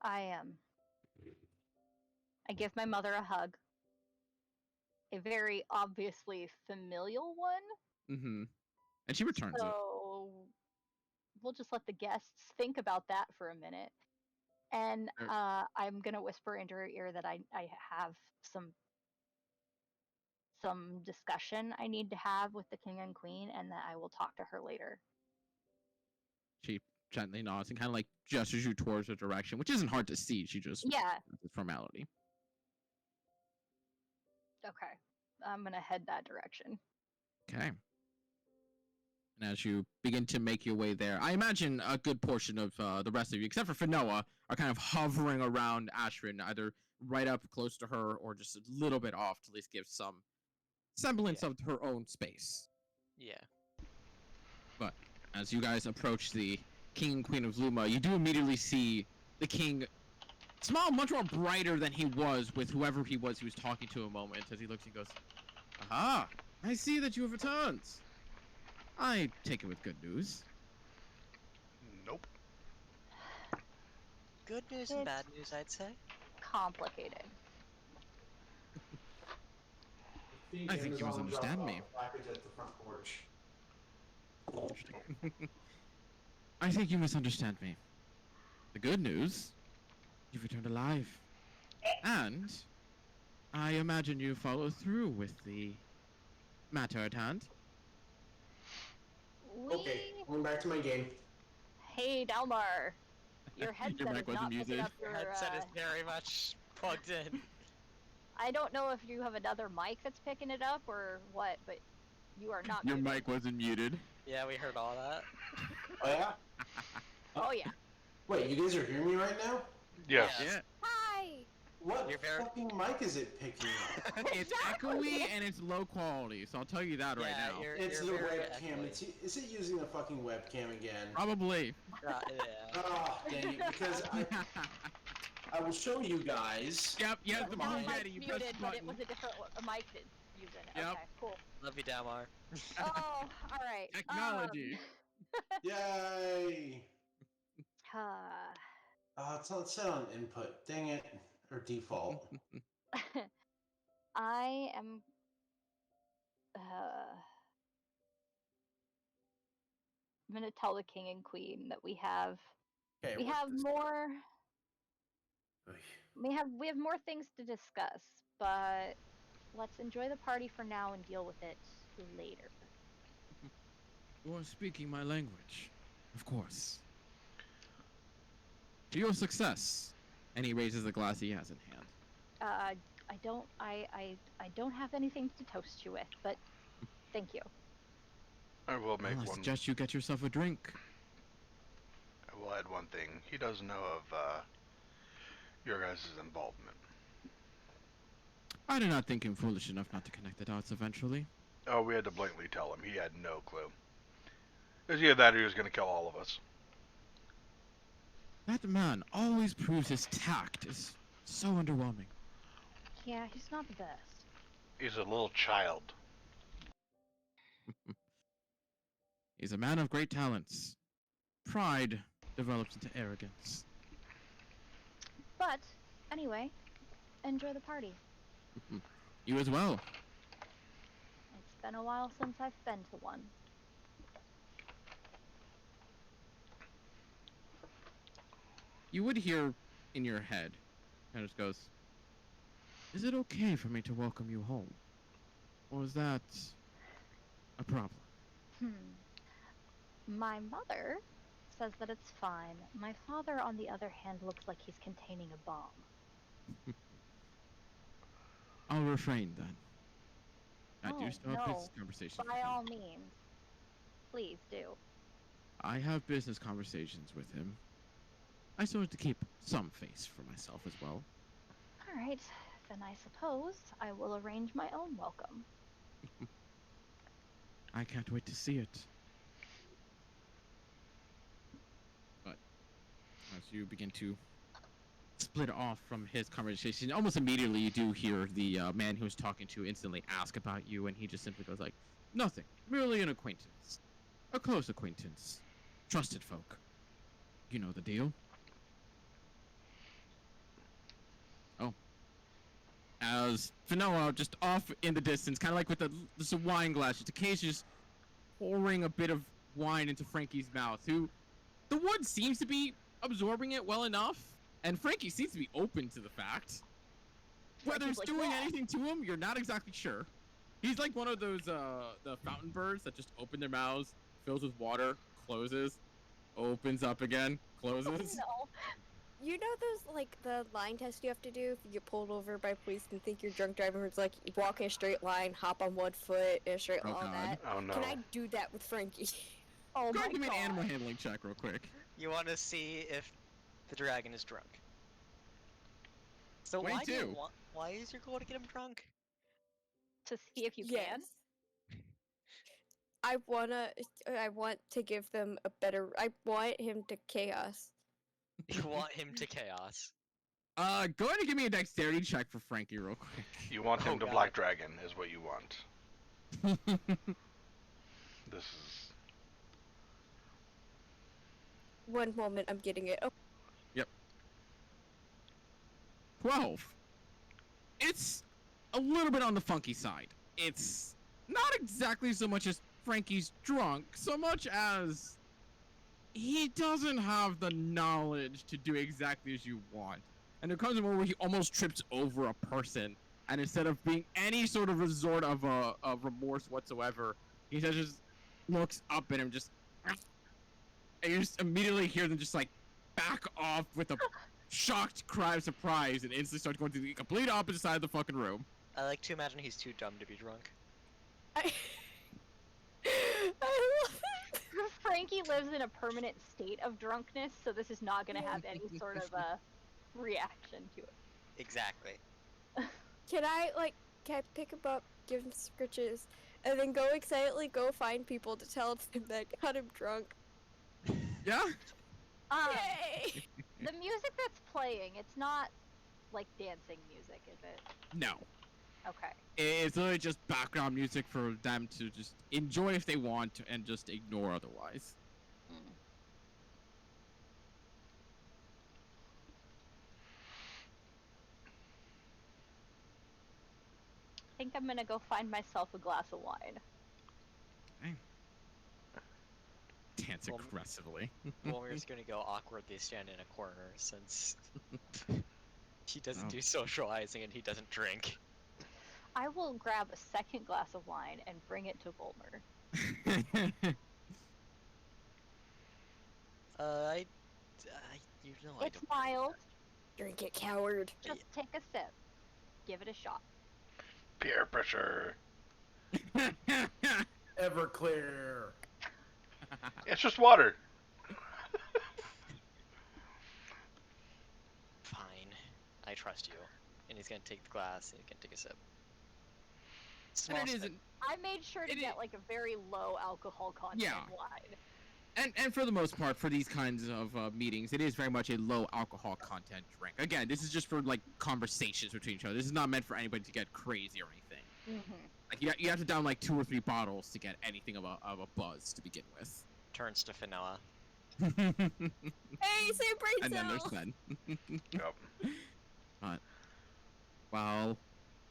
I am. I give my mother a hug. A very obviously familial one. Mm-hmm. And she returns it. So we'll just let the guests think about that for a minute. And I'm gonna whisper into her ear that I have some discussion I need to have with the king and queen, and that I will talk to her later. She gently nods and kind of like gestures you towards her direction, which isn't hard to see. She just it's formality. Okay, I'm gonna head that direction. Okay. And as you begin to make your way there, I imagine a good portion of the rest of you, except for Finoa, are kind of hovering around Ashrin, either right up close to her or just a little bit off to at least give some semblance of her own space. Yeah. But as you guys approach the king and queen of Luma, you do immediately see the king smile much more brighter than he was with whoever he was talking to a moment, as he looks and goes, "Aha! I see that you have returned. I take it with good news." Nope. Good news and bad news, I'd say. Complicated. I think you misunderstand me. Package at the front porch. I think you misunderstand me. The good news, you've returned alive. And I imagine you follow through with the matter at hand. Okay, going back to my game. Hey, Dalmar. Your headset mic is wasn't not picking muted. up your Headset is very much plugged in. I don't know if you have another mic that's picking it up or what, but you are not Your muted. mic wasn't muted. Yeah, we heard all that. Oh yeah? Oh yeah. Wait, you guys are hearing me right now? Yes. Yeah. Hi! What You're very- fucking mic is it picking up? It's echoey and it's low quality, so I'll tell you that right Yeah, now. It's you're the very webcam. echoey. Is it using the fucking webcam again? Probably. Yeah. Oh, dang it, because I will show you guys. Yep, the That ball's mic's ready. You press muted, the but it button. was a different mic that's using it. Yep. Okay, cool. Love you, Damar. Oh, alright. Technology. Yay! Um, It's set on input. Dang it. Or default. I am. I'm gonna tell the king and queen that we have Okay, we what have this- more Oy. we have more things to discuss, but let's enjoy the party for now and deal with it later. You are speaking my language, of course. To your success. And he raises the glass he has in hand. I don't have anything to toast you with, but thank you. I will make Well, I one. suggest you get yourself a drink. I will add one thing. He does know of your guys' involvement. I do not think him foolish enough not to connect the dots eventually. Oh, we had to blatantly tell him. He had no clue. It was either that or he was going to kill all of us. That man always proves his tact is so underwhelming. Yeah, he's not the best. He's a little child. He's a man of great talents. Pride develops into arrogance. But anyway, enjoy the party. You as well. It's been a while since I've been to one. you would hear in your head, and it just goes, "Is it okay for me to welcome you home? Or is that a problem?" My mother says that it's fine. My father, on the other hand, looks like he's containing a bomb. I'll refrain then. I do Oh, still have no. business conversations with By him. all means. Please do. I have business conversations with him. I still have to keep some face for myself as well. Alright, then I suppose I will arrange my own welcome. I can't wait to see it. But as you begin to split off from his conversation, almost immediately you do hear the man who was talking to you instantly ask about you, and he just simply goes like, "Nothing, merely an acquaintance. A close acquaintance. Trusted folk. You know the deal." Oh. As Finoa, just off in the distance, kind of like with just a wine glass, just occasionally just pouring a bit of wine into Frankie's mouth, who the wood seems to be absorbing it well enough, and Frankie seems to be open to the fact. Whether it's Frankie's like, doing "Yeah." anything to him, you're not exactly sure. He's like one of those the fountain birds that just open their mouths, fills with water, closes, opens up again, closes. No. You know those, like, the line test you have to do if you get pulled over by police and think you're drunk driving, where it's like, you walk in a straight line, hop on one foot in a straight Oh, line, all God. that? Oh no. Can I do that with Frankie? Oh Go my ahead and give me an god. animal handling check real quick. You want to see if the dragon is drunk. So why do 22. why is your goal to get him drunk? To see if you can. I want to give them a better. I want him to chaos. You want him to chaos. Go ahead and give me a dexterity check for Frankie real quick. You want him Oh, to God. Black Dragon, is what you want. This is. One moment, I'm getting it. Oh, 12. It's a little bit on the funky side. It's not exactly so much as Frankie's drunk, so much as he doesn't have the knowledge to do exactly as you want. And there comes a moment where he almost trips over a person, and instead of being any sort of resort of remorse whatsoever, he just looks up at him, just, and you just immediately hear them just like back off with a shocked cry of surprise, and instantly start going to the complete opposite side of the fucking room. I like to imagine he's too dumb to be drunk. I love it. Frankie lives in a permanent state of drunkenness, so this is not going to have any sort of a reaction to it. Exactly. Can I pick him up, give him scritches, and then go excitedly go find people to tell them that I got him drunk? Yeah? Yay! The music that's playing, it's not like dancing music, is it? No. Okay. It's literally just background music for them to just enjoy if they want and just ignore otherwise. Mm. I think I'm gonna go find myself a glass of wine. Dance Well, aggressively. Wilmer's gonna go awkwardly stand in a corner since he doesn't Oh. do socializing and he doesn't drink. I will grab a second glass of wine and bring it to Volmer. You know I It's don't. mild. Drink it, coward. Just take a sip. Give it a shot. Peer pressure. Everclear. It's just water. Fine, I trust you. And he's gonna take the glass and he's gonna take a sip. Small And it sip. isn't. I made sure to It get is- like a very low alcohol content Yeah. wine. And for the most part, for these kinds of meetings, it is very much a low alcohol content drink. Again, this is just for like conversations between each other. This is not meant for anybody to get crazy or anything. Mm-hmm. Like you have to down like 2 or 3 bottles to get anything of a buzz to begin with. Turns to Finoa. Hey, same brain And then there's cell! Sven. Yep. While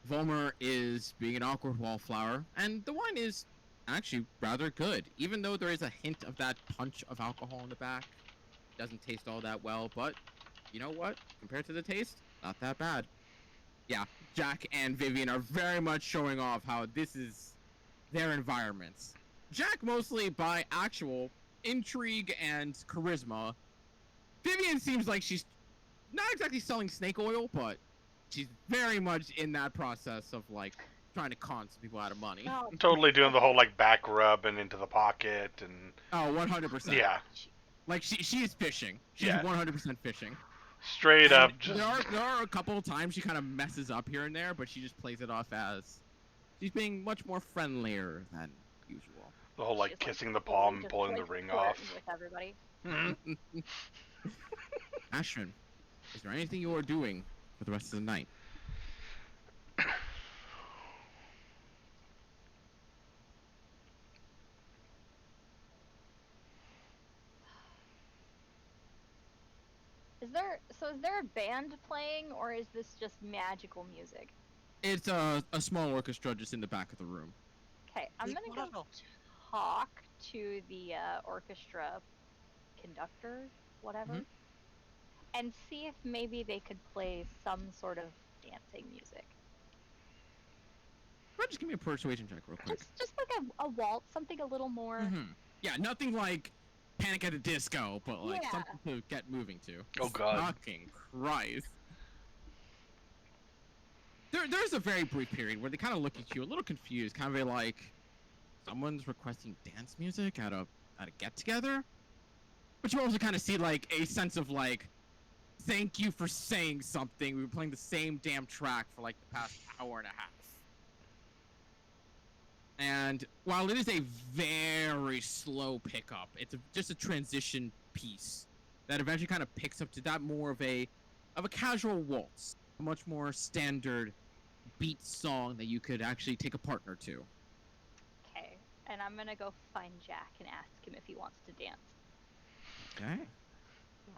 Volmer is being an awkward wallflower, and the wine is actually rather good, even though there is a hint of that punch of alcohol in the back. Doesn't taste all that well, but you know what? Compared to the taste, not that bad. Yeah, Jack and Vivian are very much showing off how this is their environments. Jack mostly by actual intrigue and charisma. Vivian seems like she's not exactly selling snake oil, but she's very much in that process of like trying to con some people out of money. No, Totally doing the whole like back rub and into the pocket and Oh, 100%. yeah, Like she's fishing. She's Yeah. 100% fishing. straight And up just there are a couple of times she kind of messes up here and there, but she just plays it off as she's being much more friendlier than usual. the whole like she's, kissing the fully palm and just, pulling the like, ring flirting off. with everybody. Mhm. Ashton, is there anything you are doing for the rest of the night? Is there a band playing, or is this just magical music? It's a small orchestra just in the back of the room. Okay, I'm Leave gonna one go of those. talk to the orchestra conductor, whatever, Mhm. and see if maybe they could play some sort of dancing music. Bro, just give me a persuasion check real quick. Just like a waltz, something a little more. Mm-hmm. Yeah, nothing like Panic at the Disco, but like Yeah. something to get moving to. Oh, God. Fucking Christ. There's a very brief period where they kind of look at you a little confused, kind of like someone's requesting dance music at a get together. But you also kind of see like a sense of like, thank you for saying something. We've been playing the same damn track for like the past hour and a half. And while it is a very slow pickup, it's just a transition piece that eventually kind of picks up to that more of a casual waltz, a much more standard beat song that you could actually take a partner to. Okay, and I'm gonna go find Jack and ask him if he wants to dance. Okay.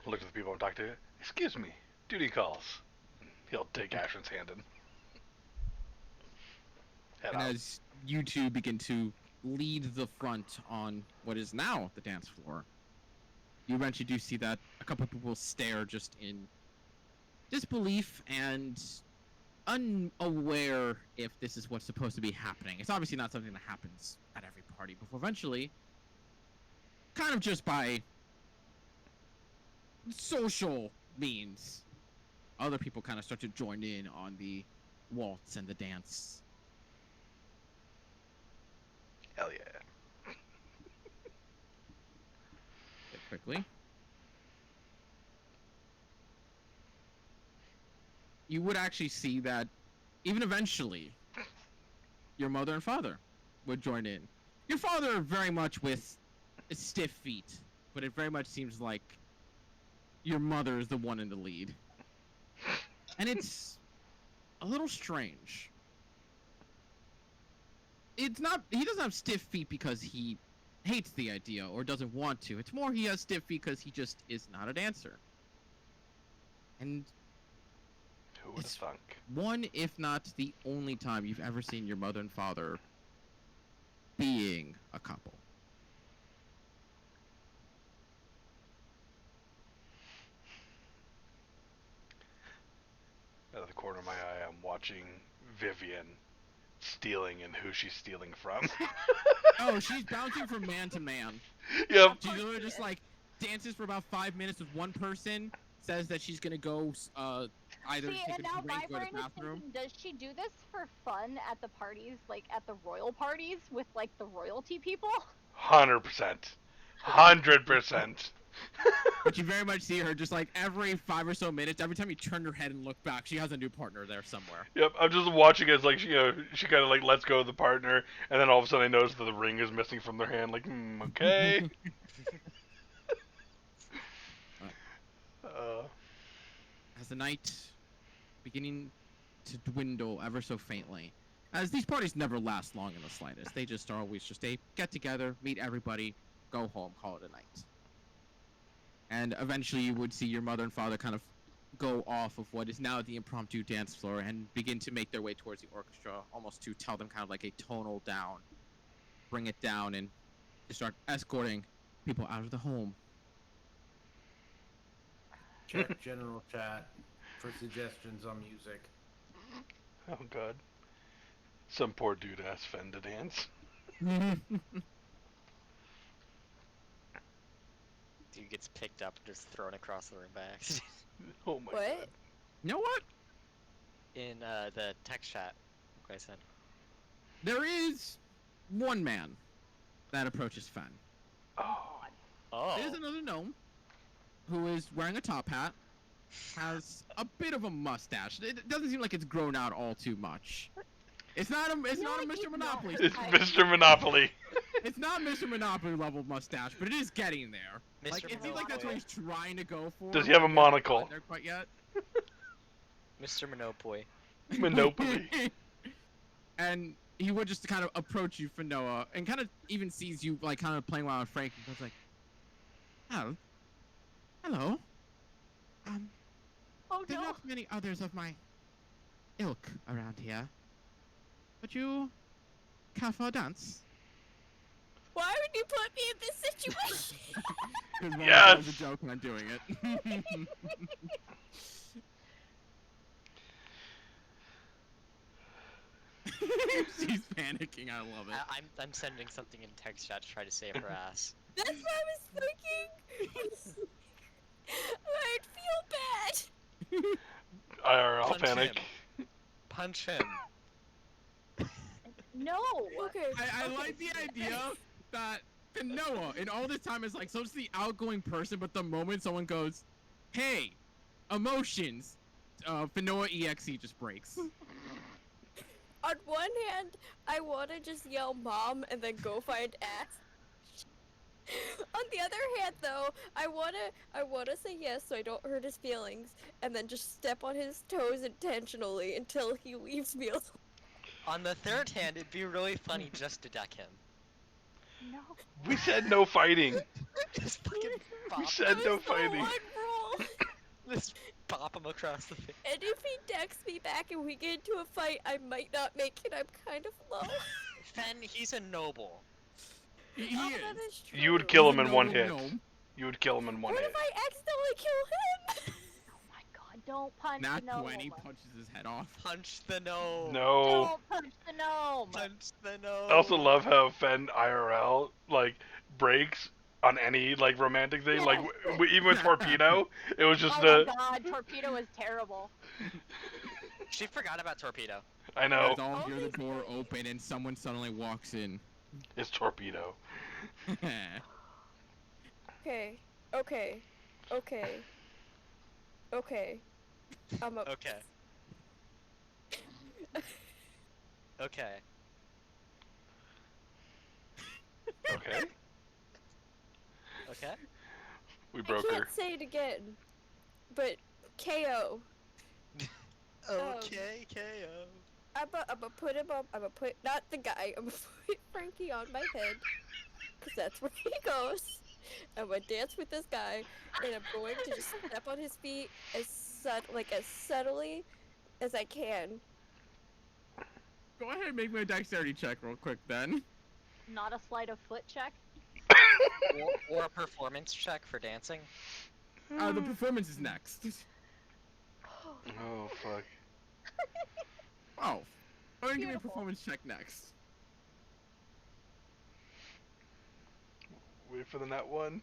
Look at the people I'm talking to. Excuse me, duty calls. He'll take Ashton's hand and head And out. as you two begin to lead the front on what is now the dance floor, you eventually do see that a couple of people stare just in disbelief and unaware if this is what's supposed to be happening. It's obviously not something that happens at every party, before eventually, kind of just by social means, other people kind of start to join in on the waltz and the dance. Hell yeah. Quickly. You would actually see that even eventually, your mother and father would join in. Your father very much with stiff feet, but it very much seems like your mother is the one in the lead. And it's a little strange. It's not, he doesn't have stiff feet because he hates the idea or doesn't want to. It's more he has stiff feet because he just is not a dancer. And Who would have It's- thunk? one, if not the only time you've ever seen your mother and father being a couple. Out of the corner of my eye, I'm watching Vivian stealing and who she's stealing from. Oh, she's bouncing from man to man. Yep. She's literally just like dances for about 5 minutes with one person, says that she's gonna go either See, take and a now drink my or go to the brain is bathroom. thinking, does she do this for fun at the parties, like at the royal parties with like the royalty people? 100%. 100%. But you very much see her just like every 5 or so minutes, every time you turn your head and look back, she has a new partner there somewhere. Yep, I'm just watching as like she kind of like lets go of the partner, and then all of a sudden I notice that the ring is missing from their hand. Like, okay. As the night beginning to dwindle ever so faintly, as these parties never last long in the slightest, they just are always just a get together, meet everybody, go home, call it a night. And eventually you would see your mother and father kind of go off of what is now the impromptu dance floor and begin to make their way towards the orchestra, almost to tell them kind of like a tonal down, bring it down, and to start escorting people out of the home. Check general chat for suggestions on music. Oh god. Some poor dude asked Fen to dance. Dude gets picked up and just thrown across the room by accident. Oh my What? god. You know what? In the text chat, like I said. There is one man that approaches Fen. Oh. Oh. There's another gnome who is wearing a top hat, has a bit of a mustache. It doesn't seem like it's grown out all too much. It's not a Mr. Monopoly. It's Mr. Monopoly. It's not Mr. Monopoly level mustache, but it is getting there. Mr. Like it seems like that's what he's trying to go for. Does he have a but he hasn't monocle? gotten there quite yet. Mr. Monopoly. Monopoly. And he would just kind of approach you for Noah, and kind of even sees you like kind of playing around with Frank, and goes like, "Oh, hello. Oh There are no. not many others of my ilk around here. Would you care for a dance?" Why would you put me in this situation? Because Yes! was a joke when I'm doing it. She's panicking. I love it. I'm sending something in text chat to try to save her ass. That's what I was thinking. I'd feel bad. IRL Punch panic. him. Punch him. No. Okay. I like the idea that Noah in all this time is like so it's the outgoing person, but the moment someone goes, "Hey, emotions," Finoa EXE just breaks. On one hand, I want to just yell "mom" and then go find Ash. On the other hand, though, I wanna say yes so I don't hurt his feelings, and then just step on his toes intentionally until he leaves me alone. On the third hand, it'd be really funny just to deck him. No. We said no fighting. Just fucking bop, We said no That was the fighting. one rule. just bop him across the face. And if he decks me back and we get into a fight, I might not make it. I'm kind of low. Fen, he's a noble. He Oh, is. that is true. You would kill him He's in a one noble hit. gnome. You would kill him in one What hit. if I accidentally kill him? Oh my god, don't punch Nat the gnome. 20 punches his head off. Punch the gnome. No. Don't punch the gnome. Punch the gnome. I also love how Fen IRL like breaks on any like romantic thing. Like even with Torpedo, it was just Oh my god, Torpedo is terrible. She forgot about Torpedo. I know Guys all hear the door open and someone suddenly walks in. it's Torpedo. Okay. Okay. Okay. Okay. I'm up. Okay. Okay. Okay, Okay. we I broke her. can't say it again, but KO. Okay, KO. I'ma put him up. I'ma put not the guy. I'ma put Frankie on my head, cause that's where he goes. I'm gonna dance with this guy, and I'm going to just step on his feet as subtly as I can. Go ahead and make me a dexterity check real quick then. Not a sleight of foot check. Or a performance check for dancing. The performance is next. Oh fuck. Oh. Go ahead and give me a Beautiful. performance check next. Wait for the net one.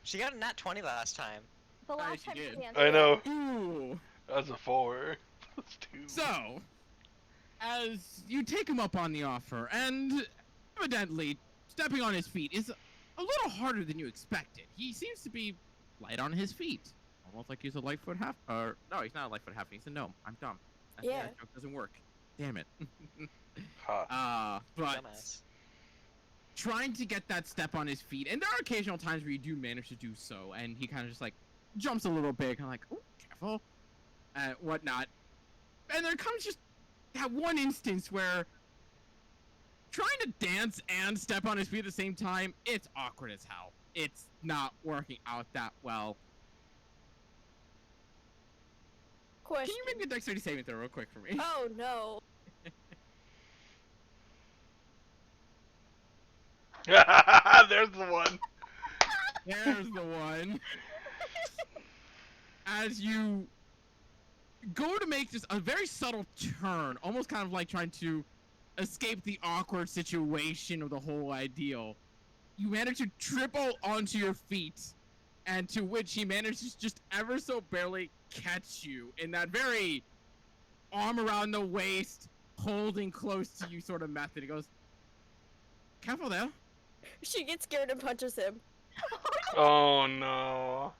She got a nat 20 last time. The last she time did. she danced. I know. Ooh. That's a 4. That's 2. So, as you take him up on the offer, and evidently stepping on his feet is a little harder than you expected. He seems to be light on his feet. Almost like he's a Lightfoot half. Or, no, he's not a Lightfoot half. He's a gnome. I'm dumb. Yeah. That joke doesn't work. Damn it. Ha. But Dumbass. trying to get that step on his feet, and there are occasional times where you do manage to do so, and he kind of just like jumps a little bit, kind of like, oh, careful, whatnot. And there comes just that one instance where trying to dance and step on his feet at the same time, it's awkward as hell. It's not working out that well. Question. Can you make me a dexterity saving throw real quick for me? Oh no. There's the one. There's the one. as you go to make just a very subtle turn, almost kind of like trying to escape the awkward situation of the whole ideal, you manage to triple onto your feet, and to which he manages just ever so barely catch you in that very arm around the waist, holding close to you sort of method. He goes, "Careful there." She gets scared and punches him. Oh no.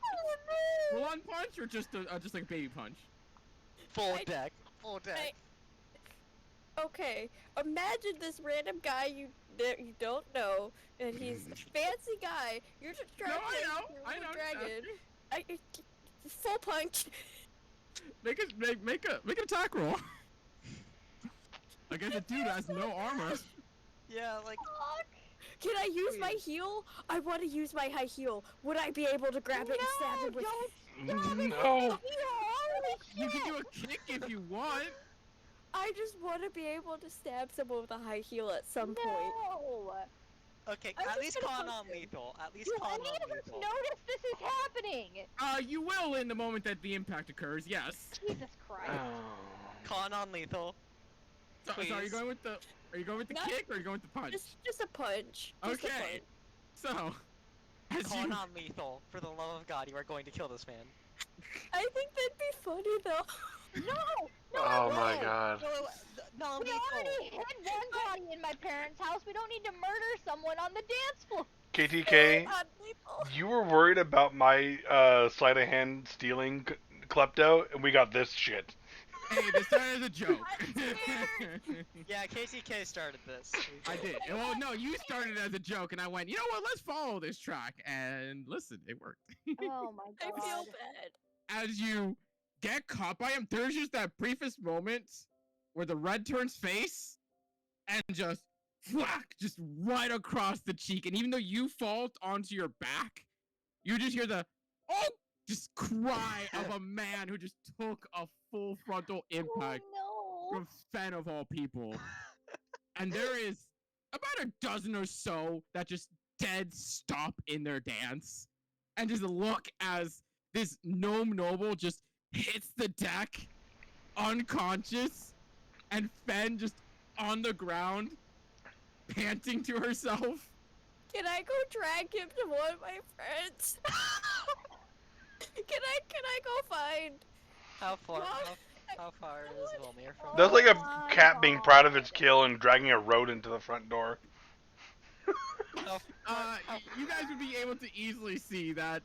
Full on punch or just like a baby punch? Full I- deck. Full deck. Okay, imagine this random guy that you don't know, and he's a fancy guy. You're just trying No, to I know. dragon. Full punch. Make an attack roll. Against a dude that has no armor. Yeah, like Can I use my heel? I want to use my high heel. Would I be able to grab it and stab him with it? No. You can do a kick if you want. I just want to be able to stab someone with a high heel at some point. No! okay, I'm at just least gonna con punch on him. lethal. At least Do con any on of us lethal. notice this is happening? You will in the moment that the impact occurs. Yes. Jesus Christ. Con on lethal. So are you Please. going with the? Are you going with the No. kick or are you going with the punch? Just a punch. Just a Okay. punch. So, as Con you on lethal. For the love of God, you are going to kill this man. I think that'd be funny though. No! Oh my way. god. No, We already hid one body in my parents' house. We don't need to murder someone on the dance floor. KTK, Not lethal. you were worried about my sleight of hand stealing klepto, and we got this shit. hey, this started as a joke. Yeah, KTK started this. I did. Well, no, you started as a joke, and I went, you know what? Let's follow this track. And listen, it worked. Oh my I god. feel bad. As you get caught by him, there's just that briefest moment where the red turns face and just whack, just right across the cheek. And even though you fall onto your back, you just hear the oh, just cry of a man who just took a full frontal impact Oh no. from Fen of all people. And there is about a dozen or so that just dead stop in their dance and just look as this gnome noble just hits the deck unconscious and Fen just on the ground panting to herself. Can I go drag him to one of my friends? Can I go find? How far? Mom, How far is Volmir from? That's like a my cat being proud of God. its kill and dragging a rodent to the front door. You guys would be able to easily see that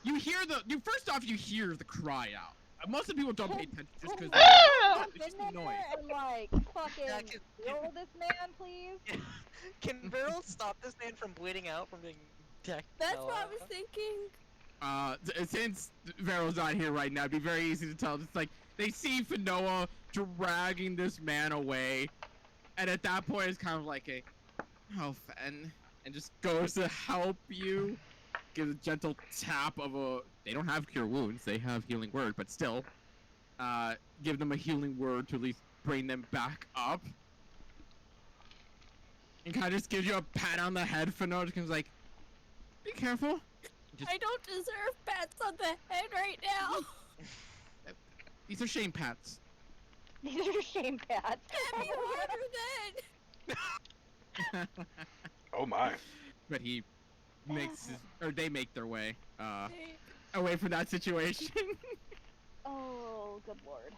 you hear first off you hear the cry out. Most of the people don't pay attention just because Jump it's just in a noise. there and like fucking Yeah, kill this man, please. Can Beryl stop this man from bleeding out from being decked? That's what I was thinking. Since Vero's not here right now, it'd be very easy to tell. It's like they see Fanoa dragging this man away, and at that point, it's kind of like a, oh, Fen, and just goes to help you. Gives a gentle tap of a. They don't have cure wounds; they have healing word, but still, give them a healing word to at least bring them back up. And kind of just gives you a pat on the head. Fanoa just like, be careful. Just- I don't deserve pats on the head right now. These are shame pats. These are shame pats. Get me water then. Oh my. But he makes they make their way away from that situation. Oh, good lord.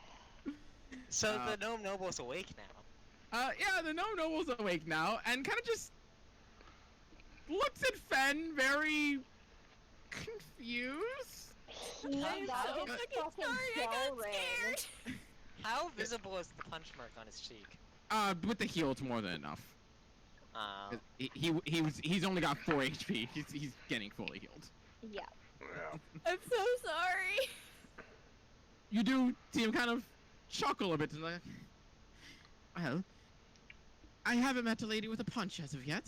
So the gnome noble's awake now. Yeah, the gnome noble's awake now and kind of just looks at Fen very confused. He I'm got so his fucking fucking sorry. I bell got ring. scared. How visible is the punch mark on his cheek? With the heal, it's more than enough. 'Cause Uh, he's only got 4 HP. He's getting fully healed. Yeah. Yeah. I'm so sorry. You do see him kind of chuckle a bit and like, well, I haven't met a lady with a punch as of yet.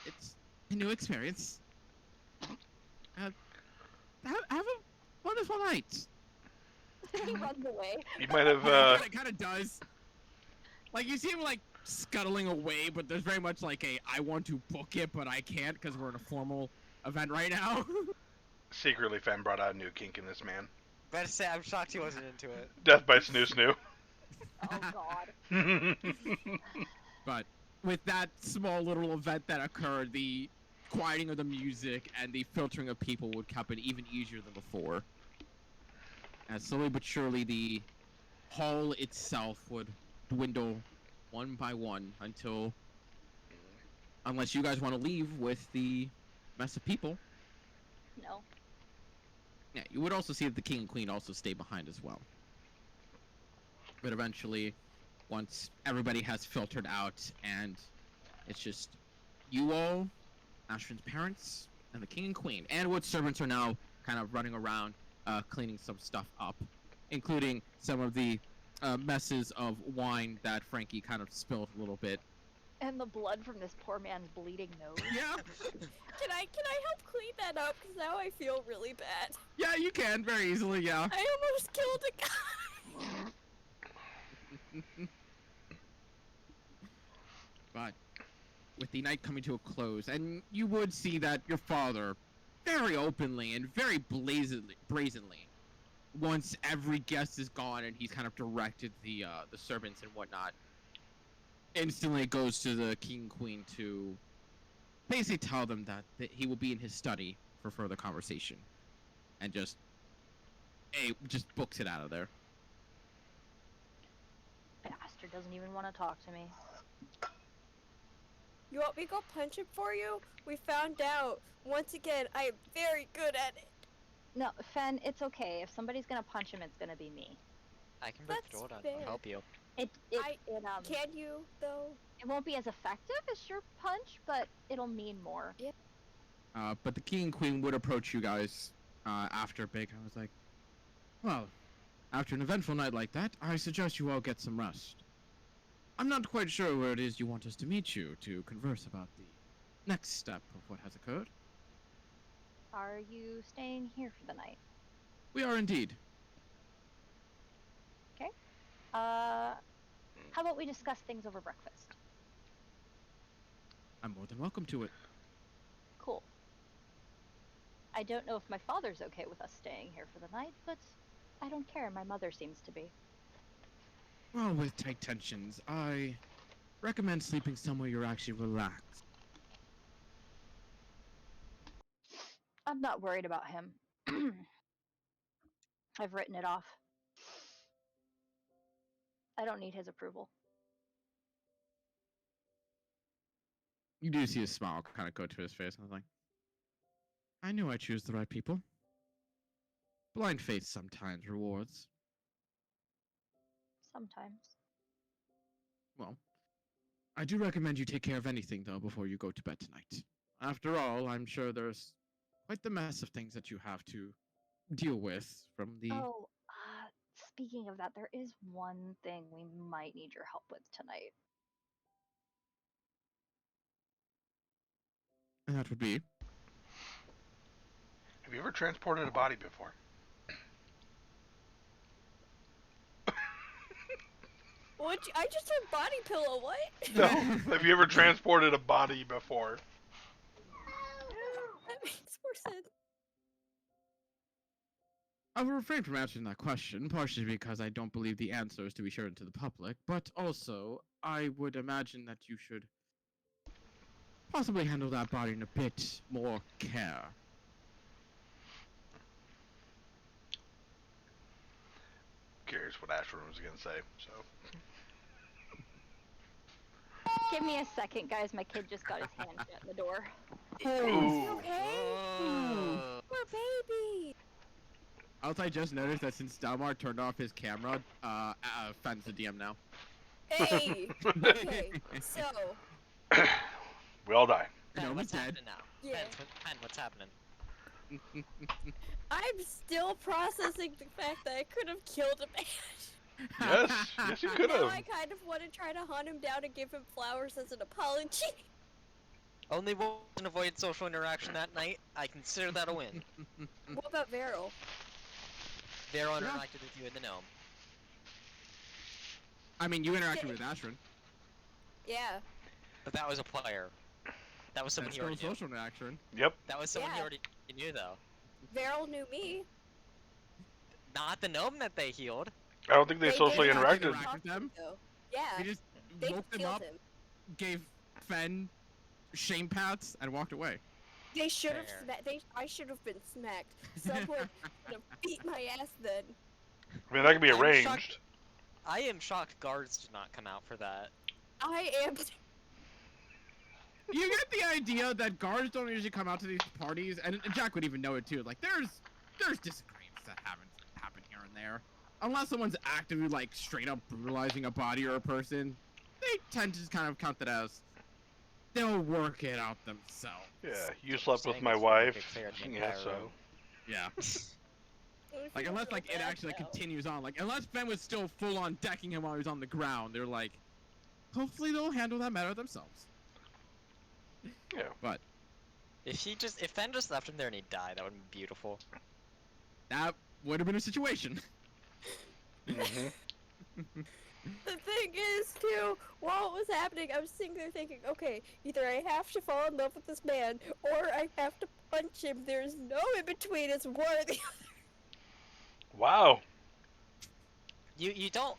It's a new experience. Have a wonderful night. He runs away. You might have It kind of does. Like you see him like scuttling away, but there's very much like a I want to book it, but I can't because we're in a formal event right now. secretly Fen brought out a new kink in this man. Better say, I'm shocked he wasn't into it. Death by Snoo Snoo. Oh God. But with that small little event that occurred, the quieting of the music and the filtering of people would happen even easier than before. As slowly but surely the hall itself would dwindle one by one until, unless you guys want to leave with the mess of people, No. yeah, you would also see that the king and queen also stay behind as well. But eventually, once everybody has filtered out and it's just you all, Ashton's parents, and the king and queen, and Wood's servants are now kind of running around cleaning some stuff up, including some of the messes of wine that Frankie kind of spilled a little bit. And the blood from this poor man's bleeding nose. Yeah, Can I help clean that up? Because now I feel really bad. yeah, you can very easily, yeah. I almost killed a guy. But with the night coming to a close, and you would see that your father, very openly and very brazenly, once every guest is gone and he's kind of directed the servants and whatnot, instantly goes to the king and queen to basically tell them that he will be in his study for further conversation, and just books it out of there. Bastard doesn't even want to talk to me. You want me to go punch him for you? We found out. Once again, I am very good at it. No, Fen, it's okay. If somebody's gonna punch him, it's gonna be me. I can break the That's door down. fair. I'll help you. Can you, though? It won't be as effective as your punch, but it'll mean more. But the king and queen would approach you guys after a bit. I was like, well, after an eventful night like that, I suggest you all get some rest. I'm not quite sure where it is you want us to meet you to converse about the next step of what has occurred. Are you staying here for the night? We are indeed. Okay. How about we discuss things over breakfast? I'm more than welcome to it. Cool. I don't know if my father's okay with us staying here for the night, but I don't care. My mother seems to be. Well, with tight tensions, I recommend sleeping somewhere you're actually relaxed. I'm not worried about him. I've written it off. I don't need his approval. You do see a smile kind of go to his face, and I was like, I knew I choose the right people. Blind faith sometimes rewards. Sometimes. Well, I do recommend you take care of anything, though, before you go to bed tonight. After all, I'm sure there's quite the mess of things that you have to deal with from the... Oh, speaking of that, there is one thing we might need your help with tonight. And that would be... Have you ever transported a body before? What? I just heard body pillow. What? No. Have you ever transported a body before? That makes more sense. I will refrain from answering that question, partially because I don't believe the answer is to be shared to the public, but also, I would imagine that you should possibly handle that body in a bit more care. Curious what Ashburn was going to say, so... Give me a second, guys. My kid just got his hand shut in the door. Ooh. Okay. Oh. Poor baby. Also, I just noticed that since Dalmar turned off his camera, Fen's the DM now. Hey. Okay. So. We all die. Ben, No, what's he's dead. happening now? Yeah. Ben, what's happening? I'm still processing the fact that I could have killed a man. Yes, yes you could Now have. I kind of want to try to hunt him down and give him flowers as an apology. Only one avoided social interaction that night. I consider that a win. What about Veryl? They're Yeah. interacted with you in the gnome. I mean, you interacted with Ashrin. Yeah. But that was a player. That was someone That's he still already knew. social interaction. Yep. That was someone he Yeah. already knew, though. Veryl knew me. Not the gnome that they healed. I don't think they socially did interacted. interact with them? though. Yeah, He just they woke them killed up, him. gave Fen shame pats, and walked away. They should have. Fair. I should have been smacked. Someone would have beat my ass then. I mean, that could be I'm arranged. shocked- I am shocked guards did not come out for that. I am. You get the idea that guards don't usually come out to these parties, and Jack would even know it too. Like, there's disagreements that happen here and there. Unless someone's actively, like, straight up brutalizing a body or a person, they tend to just kind of count that as they'll work it out themselves. Yeah, you slept with Saying my it's really wife. big fair to the Yeah, entire so. room. Yeah. Like, unless, like, it actually continues on. Like, unless Ben was still full-on decking him while he was on the ground, they're like, hopefully they'll handle that matter themselves. Yeah. But If Fen just left him there and he died, that would be beautiful. that would have been a situation. Mm-hmm. The thing is, too, while it was happening, I was sitting there thinking, okay, either I have to fall in love with this man, or I have to punch him. There's no in between. It's one or the other. Wow. You don't.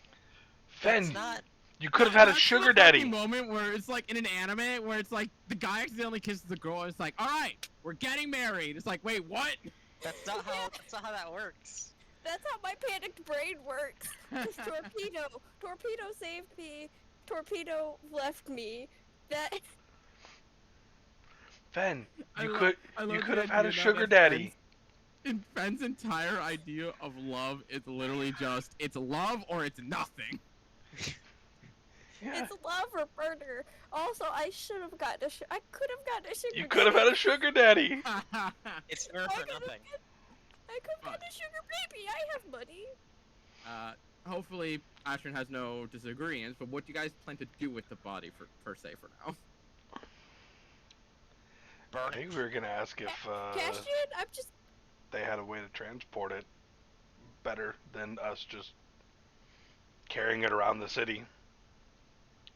Fen, That's not. you could have had a That's sugar the fucking daddy. moment where it's like in an anime where it's like the guy accidentally kisses the girl. And it's like, all right, we're getting married. It's like, wait, what? That's not how. That's not how that works. That's how my panicked brain works. 'Cause Torpedo saved me. Torpedo left me. That. Fen, I you lo- could I love you the could have had a idea now sugar that daddy. Fen's entire idea of love is literally just it's love or it's nothing. Yeah. It's love or murder. Also, I should have gotten I could have gotten a sugar. You could have had a sugar daddy. It's never I for could've nothing. I could have gotten a sugar baby. I have money. Hopefully Ashton has no disagreements, but what do you guys plan to do with the body per se for now? I think we were gonna ask if Cash I'm just. they had a way to transport it better than us just carrying it around the city.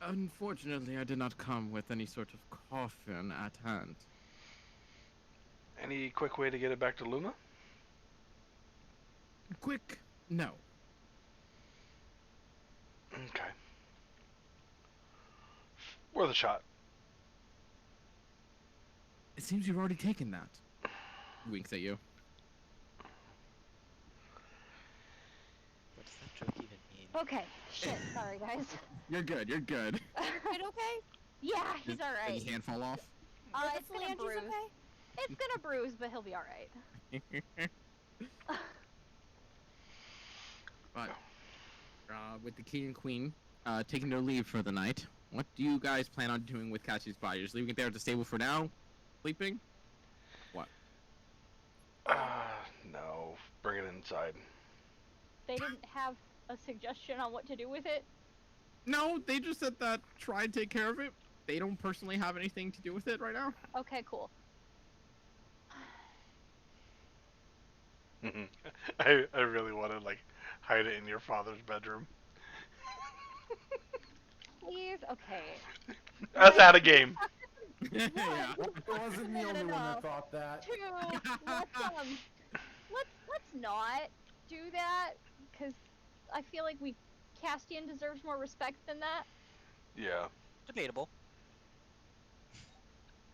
Unfortunately, I did not come with any sort of coffin at hand. Any quick way to get it back to Luma? Quick, no. Okay. Worth a shot. It seems you've already taken that. Winks at you. What does that joke even mean? Okay. Shit. Sorry, guys. You're good. You're good. It okay? Yeah, he's Did alright. his hand fall off? It's gonna bruise. Okay? It's gonna bruise, but he'll be alright. But with the king and queen taking their leave for the night, what do you guys plan on doing with Cassie's body? Just leaving it there at the stable for now? Sleeping? No. Bring it inside. They didn't have a suggestion on what to do with it. No, they just said that try and take care of it. They don't personally have anything to do with it right now. Okay, cool. I really want to like hide it in your father's bedroom. Please, okay. That's out of game. Yeah. I wasn't the only one that thought that. Two, let's not do that, because I feel like Castian deserves more respect than that. Yeah. Debatable.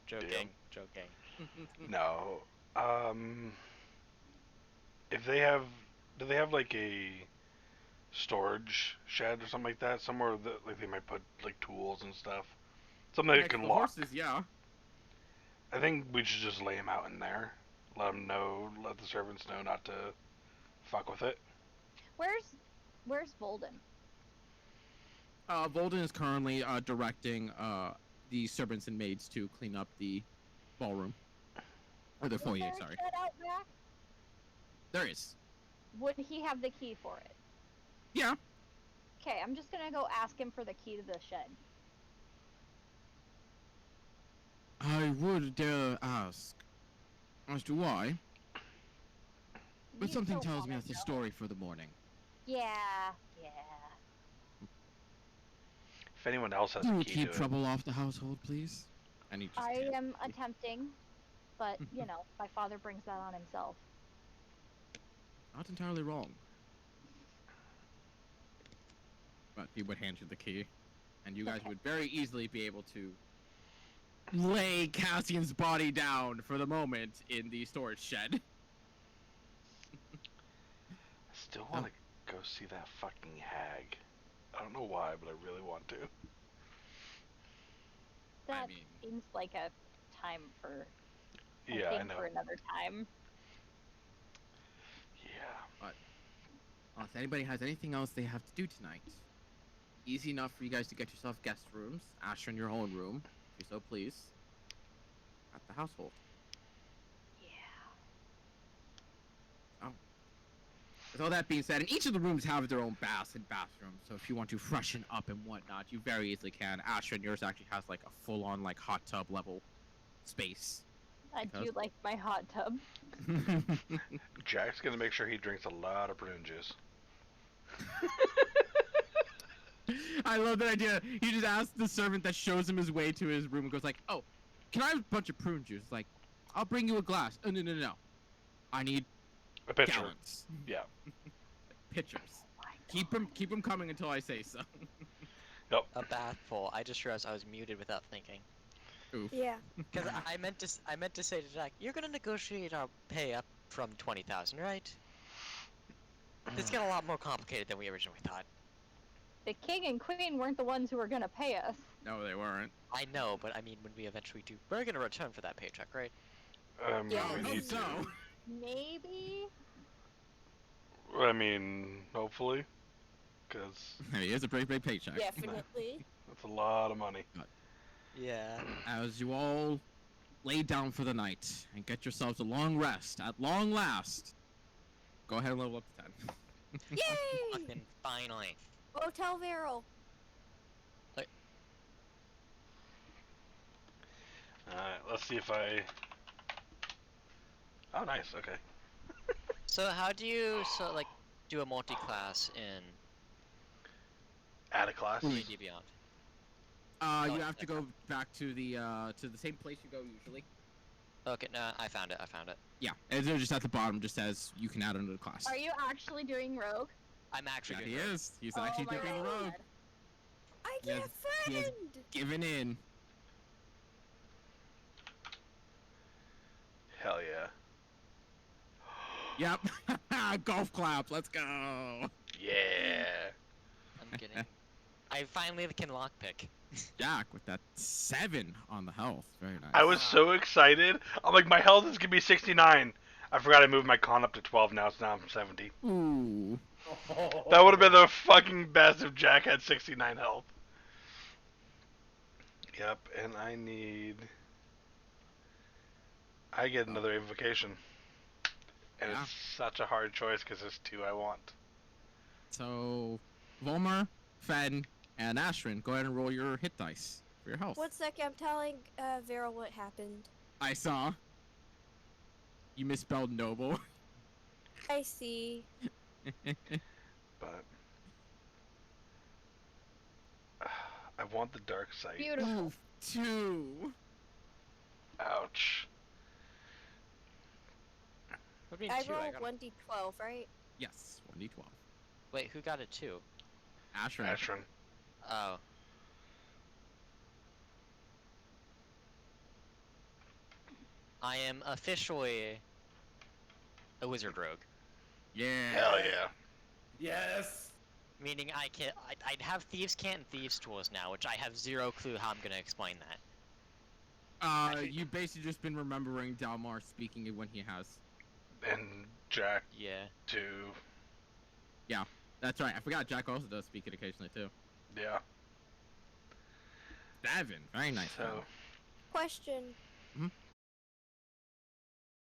Joking. Damn. Joking. No. If they have, do they have like a storage shed or something like that somewhere that like they might put like tools and stuff, something they Next to can the lock? horses, yeah. I think we should just lay them out in there. Let them know. Let the servants know not to fuck with it. Where's Volden? Volden is currently directing the servants and maids to clean up the ballroom. Or the foyer, Is there a sorry. shed out back? There is. Would he have the key for it? Yeah. Okay, I'm just gonna go ask him for the key to the shed. I would dare ask as to why, but You something don't tells wanna me that's a know. story for the morning. Yeah. If anyone else has You a would key keep to trouble off the household, please. And he just I can't. am attempting, but you know, my father brings that on himself. Not entirely wrong. But he would hand you the key, and you guys would very easily be able to lay Cassian's body down for the moment in the storage shed. I still want to go see that fucking hag. I don't know why, but I really want to. That mean- seems like a time for Yeah, a I thing know. for another time. Yeah. Unless anybody has anything else they have to do tonight, easy enough for you guys to get yourself guest rooms. Asher in your own room, if you so please. At the household. Yeah. With all that being said, and each of the rooms have their own baths and bathrooms, so if you want to freshen up and whatnot, you very easily can. Asher and yours actually has like a full-on like hot tub level space. I do Because- like my hot tub. Jack's gonna make sure he drinks a lot of prune juice. I love that idea. He just asks the servant that shows him his way to his room and goes like, "Oh, can I have a bunch of prune juice?" Like, "I'll bring you a glass." "Oh, no. I need A pitcher. gallons." Yeah. Pitchers. Oh my Keep them coming until I say so. A bath full. I just realized I was muted without thinking. Oof. Yeah. Because I meant to say to Jack, you're gonna negotiate our pay up from 20,000, right? This got a lot more complicated than we originally thought. The king and queen weren't the ones who were gonna pay us. No, they weren't. I know, but I mean, when we eventually do, we're gonna return for that paycheck, right? Yeah. I We hope need so. to. Maybe. I mean, hopefully. Because Hey, here's a pretty big paycheck. Definitely. that's a lot of money. Yeah. As you all lay down for the night and get yourselves a long rest, at long last, go ahead and level up to 10. Yay! Fucking finally. Hotel Veryl. Alright, let's see if I... Oh, nice, okay. So how do you do a multi-class in Add a class. D&D Beyond? You Oh, have to okay. go back to the same place you go usually. Okay, no, I found it. Yeah, and they're just at the bottom. Just says you can add another class. Are you actually doing rogue? I'm actually Yeah, doing he rogue. is. He's actually Oh my doing the rogue. God. I He has- can't he has- friend. Giving in. Hell yeah. Yep. Golf clap. Let's go. Yeah. I'm kidding. I finally can lockpick. Jack with that 7 on the health. Very nice. I was so excited. I'm like, my health is gonna be 69. I forgot I moved my con up to 12 now, so now I'm 70. Ooh. That would have been the fucking best if Jack had 69 health. Yep, and I get another invocation. And Yeah. it's such a hard choice because there's 2 I want. So, Volmer, Fen, and Ashrin, go ahead and roll your hit dice for your health. 1 second, I'm telling Veryl what happened. I saw. You misspelled noble. I see. But I want the dark sight. Beautiful. Ooh, 2. Ouch. What do you mean I 2? rolled got 1d12, right? Yes, 1d12. Wait, who got a 2? Ashrin. Ashrin. Oh. I am officially a wizard rogue. Yeah. Hell yeah. Yes. Meaning I'd have thieves' cant and thieves' tools now, which I have zero clue how I'm gonna explain that. Actually- You basically just been remembering Dalmar speaking it when he has. And Jack Yeah. too. That's right. I forgot Jack also does speak it occasionally too. Yeah. 7. Very nice. So Question.